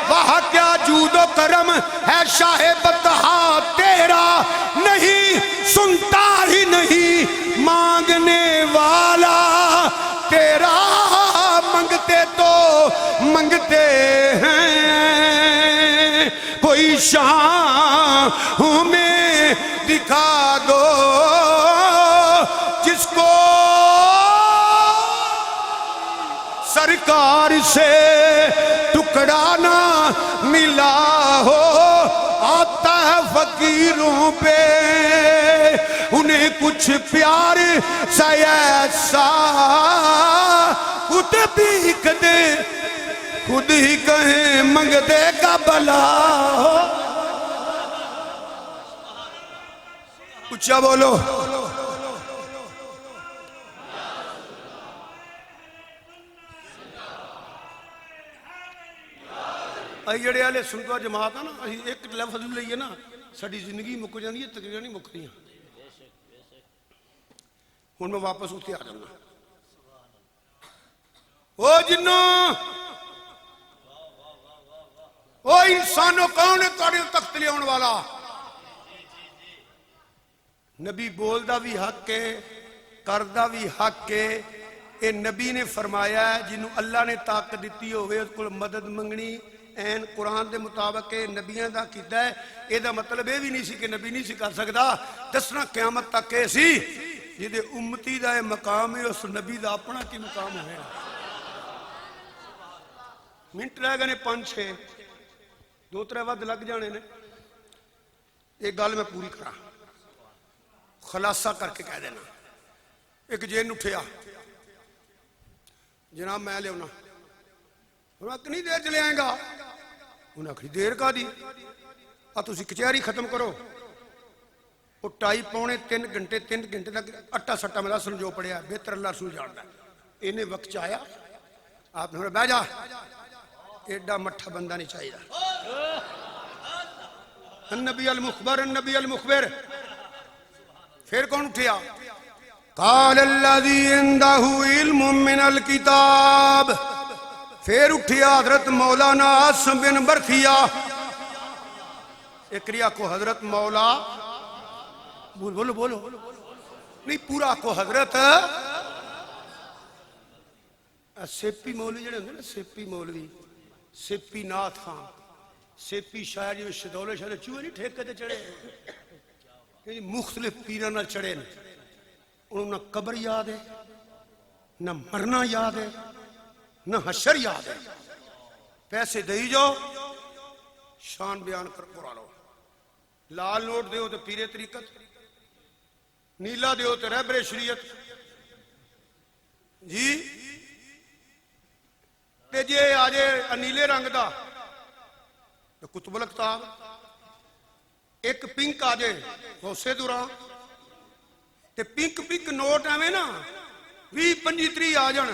وہاں کیا جود و کرم ہے شاہ بطحا تیرا نہیں سنتا ہی نہیں مانگنے والا تیرا منگتے تو منگتے ہیں کوئی شان میں دکھا دو جس کو سرکار سے ٹکڑا نہ ملا ہو آتا ہے فقیروں پہ انہیں کچھ پیار سا ایسا خود بھی کدے خود ہی کہیں منگ دے گا بلا ہو اچھا بولو آئی جڑے آلے سنتوا جماعت ہے نا ایک لفظ لئیے نا ساڑی زندگی مکو جاندی ہے تقریرہ نہیں مک رہی ہیں ان میں واپس ہوتے آ جانا او جنوں او انسانوں کون ہے توڑی تخت لے آن والا نبی بول دا بھی حق ہے کردہ بھی حق ہے اے نبی نے فرمایا ہے جنہوں اللہ نے طاقت دیتی ہوئے اس کو مدد منگنی این قرآن دے مطابق نبیان دا کیتا ہے اے دا مطلب یہ بھی نہیں سی کہ نبی نہیں سی کر سکتا دسنا قیامت تک کے سی یہ دے امتی دا مقام ہے اس نبی دا اپنا کی مقام ہے منٹ رہ گئے 5-6 2-3 وقت لگ جانے نے ایک گال میں پوری کرا خلاصہ کر کے کہہ دینا ایک جین اٹھیا جناب میں لے ہونا انہوں کتنی دیر چلے آئیں گا انہوں نے دیر کا دی تسی کچہری ختم کرو وہ ٹائی پونے 3 گھنٹے تک اٹھا سٹا میں رسول جو پڑھیا بہتر اللہ رسول جانتا ہے انہیں وقت چاہیا آپ نے بہ جا ایڈا مٹھا بندہ نہیں چاہیے النبی المخبر النبی المخبر پھر کون اٹھیا قال الذی عندہ علم من الکتاب پھر اٹھیا حضرت مولانا عاصم بن برخیا اکریا کو حضرت مولا بولو بولو نہیں پورا کو حضرت سیپی مولوی جڑے ہوندے نا سیپی مولوی سیپی ناتھ خان سیپی شاعر جو شدولے شاعر چوہے نہیں ٹھیک کرتے چڑھے مختلف پیرانہ چڑھے انہوں نہ قبر یاد ہے نہ مرنا یاد ہے نہ حشر یاد ہے پیسے دئی جو شان بیان کر قرآن لال نوٹ دے ہو تو پیرے طریقت ਨੀਲਾ ਦਿਓ ਤੇ ਰਹਿਬਰੇ ਸ਼ਰੀਅਤ ਜੀ। ਤੇ ਜੇ ਆ ਜੇ ਨੀਲੇ ਰੰਗ ਦਾ ਤੇ ਕੁਤਬੁਲ ਅਕਤਾਬ, ਇੱਕ ਪਿੰਕ ਆ ਜੇ ਗੌਸੇ ਦੁਰਾ, ਤੇ ਪਿੰਕ ਪਿੰਕ ਨੋਟ ਐਵੇਂ ਨਾ 20 25 30 ਆ ਜਾਣ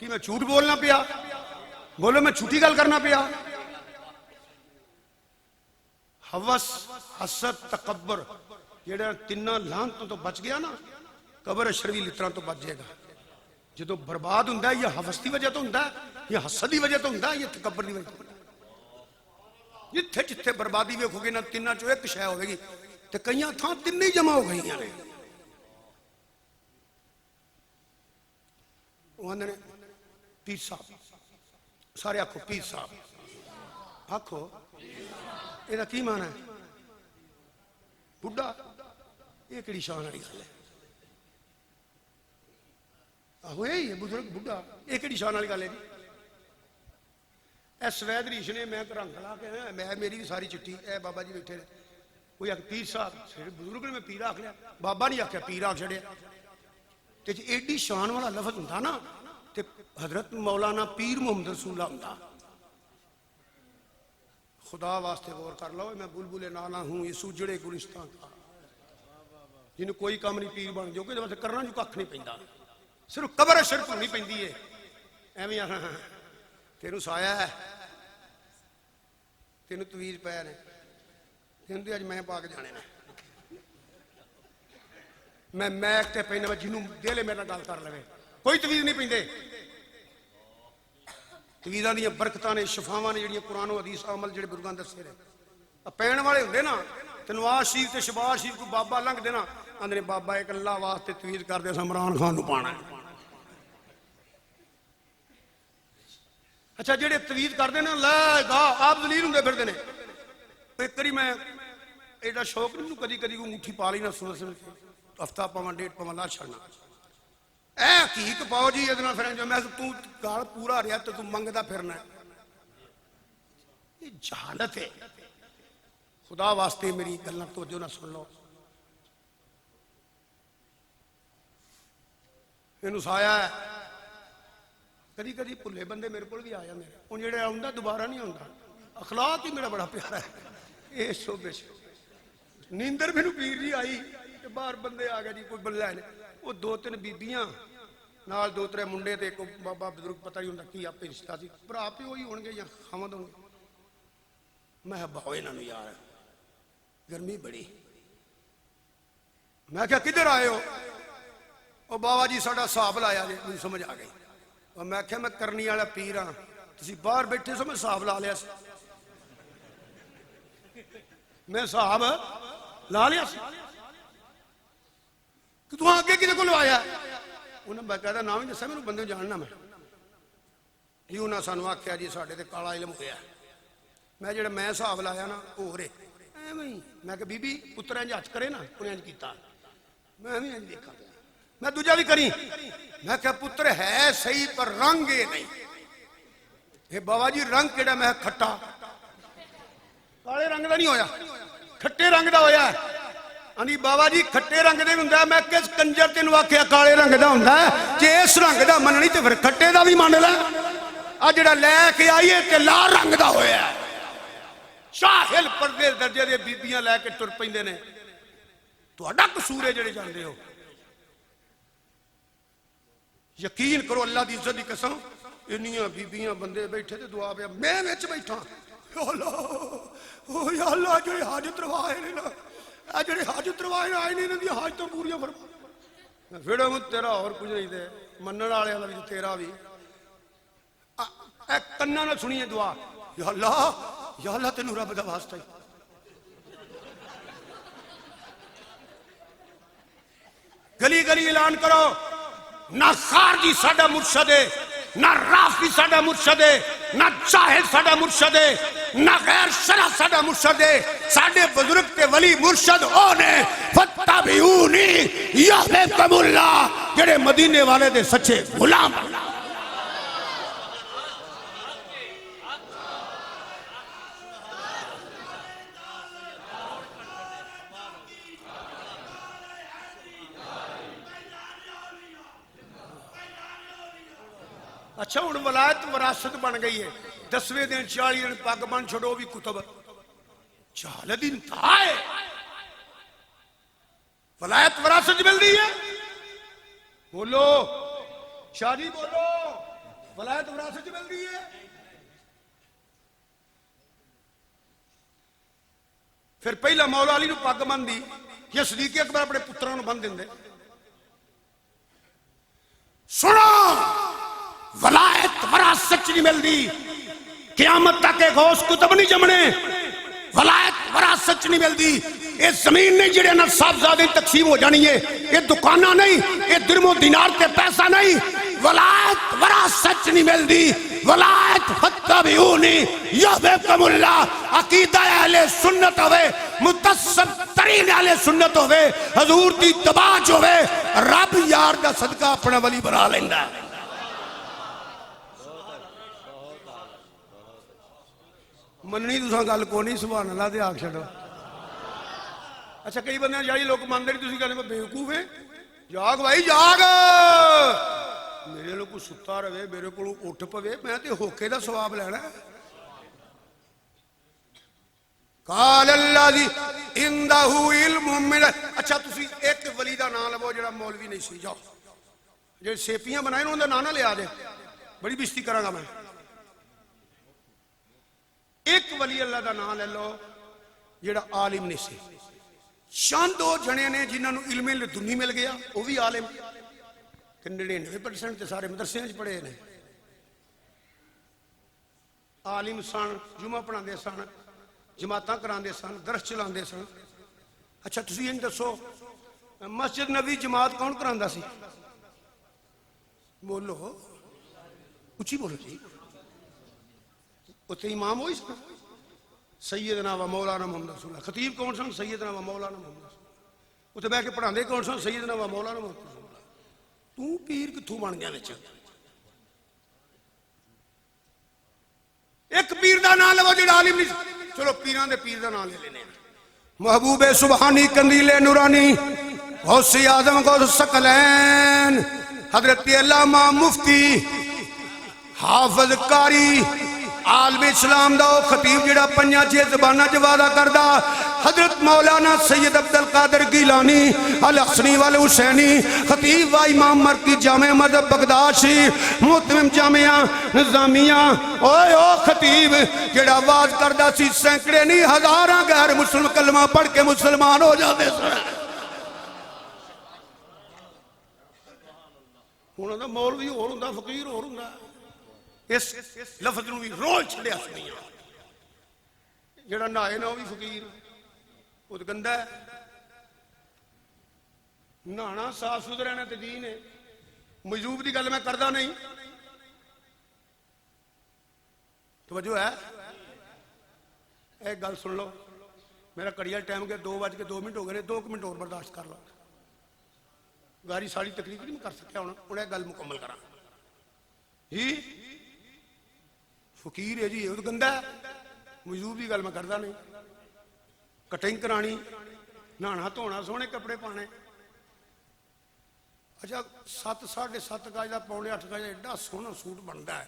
ਕੀ ਮੈਂ ਝੂਠ ਬੋਲਣਾ ਪਿਆ? ਬੋਲੋ ਮੈਂ ਝੂਠੀ ਗੱਲ ਕਰਨਾ ਪਿਆ? ਹਵਸ, ਹਸਦ, ਤਕੱਬਰ ਜਿਹੜਾ ਤਿੰਨਾਂ ਲਾਹਨਤਾਂ ਤੋਂ ਬਚ ਗਿਆ ਨਾ, ਕਬਰ ਅਸ਼ਰਵੀ ਲਿੱਤਰਾਂ ਤੋਂ ਬਚ ਜਾਏਗਾ। ਜਦੋਂ ਬਰਬਾਦ ਹੁੰਦਾ ਜਾਂ ਹਵਸ ਦੀ ਵਜ੍ਹਾ ਤੋਂ ਹੁੰਦਾ, ਜਾਂ ਹਸਦ ਦੀ ਵਜ੍ਹਾ ਤੋਂ ਹੁੰਦਾ, ਜਾਂ ਤਕੱਬਰ ਦੀ ਵਜ੍ਹਾ ਤੋਂ ਹੁੰਦਾ। ਜਿੱਥੇ ਜਿੱਥੇ ਬਰਬਾਦੀ ਵੇਖੋਗੇ ਨਾ, ਤਿੰਨਾਂ ਚੋਂ ਇੱਕ ਸ਼ੈ ਹੋਵੇਗੀ, ਤੇ ਕਈਆਂ ਥਾਂ ਤਿੰਨੇ ਹੀ ਜਮਾ ਹੋ ਗਈਆਂ ਨੇ। ਉਹ ਆਂਦੇ ਨੇ ਪੀਰ ਸਾਹਿਬ, ਸਾਰੇ ਆਖੋ ਪੀਰ ਸਾਹਿਬ, ਆਖੋ ਇਹਦਾ ਕੀ ਮਾਨਾ ਹੈ? ਬੁੱਢਾ। ਇਹ ਕਿਹੜੀ ਸ਼ਾਨ ਵਾਲੀ ਗੱਲ ਹੈ? ਆਹੋ ਇਹ ਹੀ ਹੈ ਬਜ਼ੁਰਗ ਬੁੱਢਾ, ਇਹ ਕਿਹੜੀ ਸ਼ਾਨ ਵਾਲੀ ਗੱਲ ਹੈ ਜੀ? ਇਹ ਸਵੈਦ ਰੀਸ਼ ਨੇ, ਮੈਂ ਰੰਗ ਲਾ ਕੇ ਮੈਂ, ਮੇਰੀ ਵੀ ਸਾਰੀ ਚਿੱਟੀ, ਇਹ ਬਾਬਾ ਜੀ ਬੈਠੇ ਨੇ, ਕੋਈ ਆਖ ਪੀਰ ਸਾਹਿਬ, ਬਜ਼ੁਰਗ ਨੇ ਮੈਂ ਪੀਰ ਆਖ ਲਿਆ, ਬਾਬਾ ਨਹੀਂ ਆਖਿਆ ਪੀਰ ਆਖ ਛੜਿਆ। ਤੇ ਜੇ ਏਡੀ ਸ਼ਾਨ ਵਾਲਾ ਲਫ਼ਜ਼ ਹੁੰਦਾ ਨਾ, ਤੇ حضرت مولانا پیر محمد رسول اللہ ਹੁੰਦਾ। خدا واسطے غور کر لو، میں بلبل نانا ہوں یہ سوجڑے گلستان کا، جنہوں کوئی کام نہیں پیر بن جو کہ واسطے کرنا جو کھ نہیں پیندا، صرف قبر شرف نہیں پیندی ہے۔ ایویں آخنا تینوں سایا ہے، تینوں تویز پے نے، تینوں تے اج میں پا کے جانے نے، میں میک تے پینا جنوں دل میرے نال گل کر لوے، کوئی تویز نہیں پیندے۔ تویزاں دیاں برکتاں نے، شفاواں نے جڑیاں قرآن و حدیث عمل جڑے بزرگاں دسے نے، پین والے ہوندے نا، تے نواز شریف تے شباز شریف کو بابا لنگ دے نا، آندے نے بابا ایک اللہ واسطے تویز کر دے، عمران خان نوں پانا ہے۔ اچھا جڑے تویز کردے نا لا دا آپ ذلیل ہوندے پھردے نے۔ ایک کری میں ایڈا شوق نہیں، کدی کدی کو انگوٹھی پا لی نا، سن سن ہفتہ پاواں ڈیڑھ پاواں لا چھڑنا، اے حقیق پاؤ جی ادنا پھر جو میں تو گال پورا رہا تو منگدا پھرنا ہے۔ یہ جہالت ہے۔ خدا واسطے میری گلاں توجہ نہ سن لو، اینوں سایا ہے۔ کدی کدی بھلے بندے میرے کول بھی آیا، میرے ہن جڑے آوندا دوبارہ نہیں آوندا۔ اخلاق ہی میرا بڑا پیارا ہے۔ اے شوبے نیندر مینوں پیر نہیں آئی تے باہر بندے آ گئے جی، کوئی بندہ ہے وہ دو تین بیبیاں نال دو ترے منڈے تے کوئی بابا بزرگ پتہ نہیں ہوندا کی آپے رشتہ سی، پر آپے وہی ہون گے یا خاوند ہون گے۔ میں بہو انہاں نوں یار گرمی بڑی، میں کہا کدھر آئے ہو؟ او بابا جی ساڈا حساب لایا جی، مجھے سمجھ آ گئی۔ اور میں کہا میں کرنی والا پیر ہاں، تسی باہر بیٹھے سو میں حساب لا لیا سی، میں حساب لا لیا سی کہ تو آگے کدھے کو لوایا؟ انہیں باقاعدہ نام ہی دسا، میرے بندے جاننا میں جی، انہیں سانو آخیا جی ساڈے تے کالا علم ہویا۔ میں جڑا میں حساب لایا نا وہ ہو رہے ایویں، میں کہ بی بی پتر انج ہاتھ کرے نا، انہیں انج کیتا، میں بھی انج دیکھا، میں دوجا بھی کری، میں کہ پتر ہے صحیح پر رنگ یہ نہیں۔ یہ بابا جی رنگ کیڑا؟ میں کھٹا، کالے رنگ دا نہیں ہویا، کھٹے رنگ دا ہویا ہے۔ آنی بابا جی کھٹے رنگ دے ہوندا، میں کس کنجر تینوں آکھیا کالے رنگ دا ہوندا ہے؟ جے اس رنگ دا مننی تے پھر کھٹے دا بھی مان لے۔ آ جڑا لے کے آئیے تے لال رنگ دا ہویا ہے۔ شاہل پردے درجے دے بیبیاں لے کے ٹر پیندے نے، تہاڈا قصور ہے جڑے جاندے ہو۔ یقین کرو اللہ دی عزت دی قسم، انیاں بیبیاں بندے بیٹھے تے دعا پہ میں وچ بیٹھا، یا اللہ او یا اللہ جڑے حاجت روا نے نا، جڑے حاجت روا آئے نے انہاں دی حاجتاں پوریاں فرما۔ پھر میں تیرا اور کچھ نہیں تے منن والے والا بھی تیرا بھی۔ اے کناں نال سنیے دعا، یا اللہ تینوں رب دا واسطہ ہے۔ گلی گلی اعلان کرو، نہ خارجی ساڈا مرشد ہے، نہ رافضی ساڈا مرشد ہے، نہ جاہل ساڈا مرشد ہے، نہ غیر شرع ساڈا مرشد ہے۔ ساڈے بزرگ تے ولی مرشد او نے، فاتبعونی یحببکم اللہ، جڑے مدینے والے دے سچے غلام۔ اچھا ہوں ولایت وراثت بن گئی ہے 10ویں دن 40 دن پگ بن چھوڑو بھی کتب جہالت انتہا ہے ولایت وراثت مل رہی ہے بولو شاہ جی بولو ولایت وراثت مل رہی ہے پھر پہلا مولا علی نو پگ بن دی یا صدیق اکبر اپنے پتروں نو بن دیں سنو ولایت وراثت نہیں ملتی قیامت تک غوث کتب نہیں جمنے ولایت وراثت نہیں ملتی یہ زمین نہیں جڑے نہ صاحبزادے تقسیم ہو جانی ہے یہ دکانہ نہیں یہ درم و دینار تے پیسہ نہیں ولایت وراثت نہیں ملتی ولایت فتبعونی یحببکم اللہ عقیدہ اہل سنت ہوئے متصب ترین اہل سنت ہوئے حضور دی تباج ہوئے رب یار دا صدقہ اپنا ولی بنا لیندہ ہے مننی تساں گل کو نہیں سبحان اللہ دے آکھ چھڑو اچھا کئی بندے جاری لوگ ماندے نہیں تسی کہنے میں بیوقوف ہے جاگ بھائی جاگ میرے لوگ کو ستا رہے میرے کو اٹھ پوے میں تے ہوکے دا ثواب لینا ہے قال اللہ دی اندہو علم من اچھا تسی ایک ولی دا نام لبو جڑا مولوی نہیں سی جاؤ جو سیپیاں بنائیں انہوں نے نانا لے آ دے بڑی بیشتی کرا گا میں ایک ولی اللہ دا نام لے لو جڑا عالم نہیں سی چند دو جنے نے جنہوں نے علم لدنی مل گیا وہ بھی عالم 99% تے سارے مدرسے وچ پڑھے نے عالم سن جمعہ پڑھاندے سن جماعتاں کراندے سن درس چلاندے سن اچھا تسی ان دسو مسجد نبی جماعت کون کراندا سی بولو اچھی بولو جی اتنے امام ہوئی سن سیدنا و مولانا محمد رسول اللہ خطیب کون سن سیدنا و مولانا محمد رسول اللہ اتنے بہ کے پڑھاندے کون سن سیدنا و مولانا محمد رسول اللہ تو پیر کتھوں بن گیا وچ ایک پیر دا نام لو جڑا عالم نہیں چلو پیران دے پیر دا نام لے لینے محبوب سبحانی قندیل نورانی غوث اعظم غوث ثقلین حضرت علامہ مفتی حافظ قاری عالم اسلام دا خطیب جڑا پنجاں چھ زباناں چ وعدہ کردا حضرت مولانا سید عبدالقادر گیلانی الحسنی والحسینی خطیب و امام مرکزی جامع مذہب بغداد شریف محتمم جامعہ نظامیہ اوے او خطیب جڑا آواز کردا سی سینکڑے نہیں ہزاراں غیر مسلم کلمہ پڑھ کے مسلمان ہو جاندے سن ہن دا مولوی ہور ہوندا فقیر ہور ہوندا اس لفظ نو بھی رول چھڑیا سنیا جڑا نہائے نہ وہ بھی فقیر وہ تو گندہ ہے نہانا صاف ستھرا رہنا تے دین ہے مجذوب دی گل میں کردہ نہیں توجہ ہے ایک گل سن لو میرا کڑیال ٹائم کے 2:02 ہو گئے 2 منٹ اور برداشت کر لو گاری ساری تقریر نہیں کر سکیا ہونا انہیں گل مکمل کرا ہی فقیر ہے جی یہ تو گندہ ہے مجذوب دی گل میں کردہ نہیں کٹنگ کرانی نہانا دھونا سونے کپڑے پانے اچھا 7:30 گج کا 7:45 گج ایڈا سونا سوٹ بنتا ہے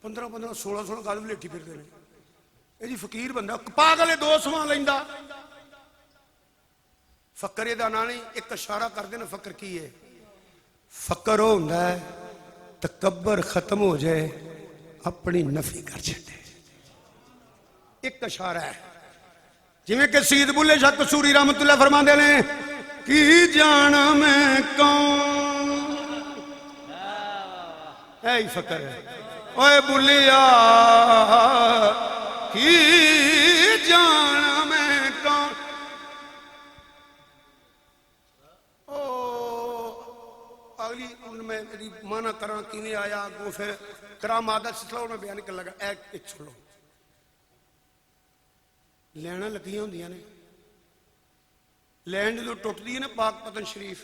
15 16 گل بلیٹھی پھرتے ہیں یہ جی فقیر بندہ پاگل 2 سواں لینا فقر یہ نام نہیں ایک اشارہ کر دینا فقر کی ہے فقر ہو ہوتا ہے تکبر ختم ہو جائے اپنی نفی کر چھٹے ایک اشارہ ہے جویں کہ سید بلے شاہ قصوری رحمت اللہ فرما دے لیں کی جانا میں کون اے فقر ہے اوے بلیا کی جانا میں کون اگلی ان میں مانا کران کینے آیا گو پھر کرام عادت سلسلہ میں بیان کر لگا ایک چھوڑو لینا لگیاں ہوندیاں نے لینڈ جو ٹوٹ دی ہے نا پاک پتن شریف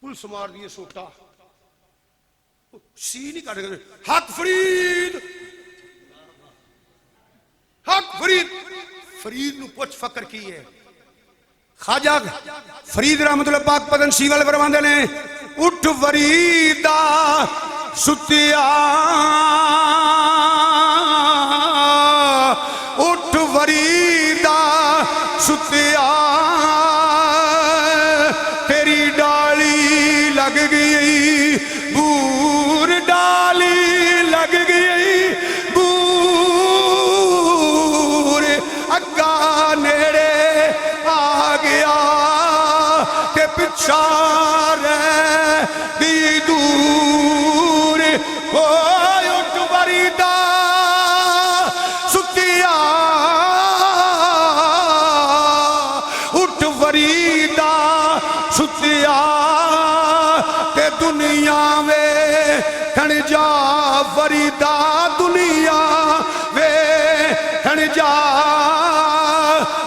پل سمار دیئے سوٹا سی نہیں کر رہے حق فرید حق فرید فرید نو پوچھ فکر کی ہے خواجہ فرید رحمت اللہ پاک پتن شیوال فرماندے نے اٹھ فریدہ ستیا اٹھ وریدا ستیا تیری ڈالی لگ گئی بور ڈالی لگ گئی بور اگا نیڑے آ گیا کہ پچھا رہ دی دور اٹھ وریدا ستیا اٹھ وریدا ستیا تے دنیا وے کھن جا وریدا دنیا وے کھن جا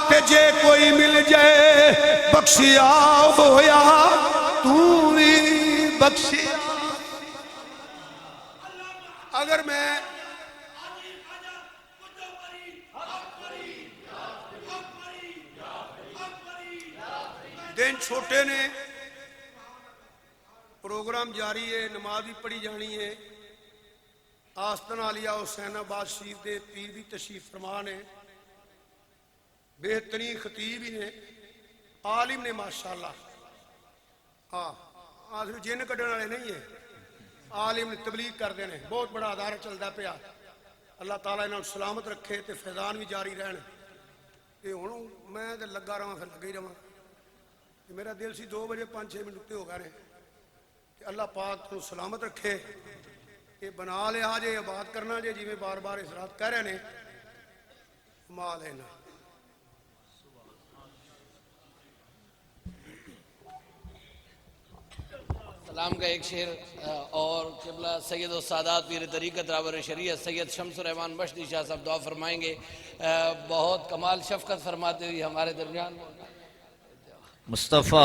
تے جے کوئی مل جائے بخشیا ہویا تو ہی بخشیا اگر میں دن چھوٹے نے پروگرام جاری ہے نماز بھی پڑھی جانی ہے آستن عالیہ حسین آباد شریف دے پیر بھی تشریف فرما نے بہترین خطیب ہی نے عالم نے ماشاءاللہ صرف جن کڈن والے نہیں ہیں عالم نے تبلیغ کر دینے بہت بڑا ادارہ چلتا پیا اللہ تعالیٰ انہوں سلامت رکھے تے فیضان بھی جاری رہن تے ہن میں تے لگا رہا پھر لگا ہی رہا میرا دل سی 2 بجے 5-6 منٹ اتے ہو گئے کہ اللہ پاک تو سلامت رکھے یہ بنا لے آج یہ بات کرنا جے جی میں بار بار اس رات کہہ رہے ہیں مال ہے نا سلام کا ایک شعر اور قبلہ سید السادات پیر طریقت راور شریعت سید شمس الرحمان مشدی شاہ صاحب دعا فرمائیں گے بہت کمال شفقت فرماتے ہوئے ہمارے درمیان مصطفیٰ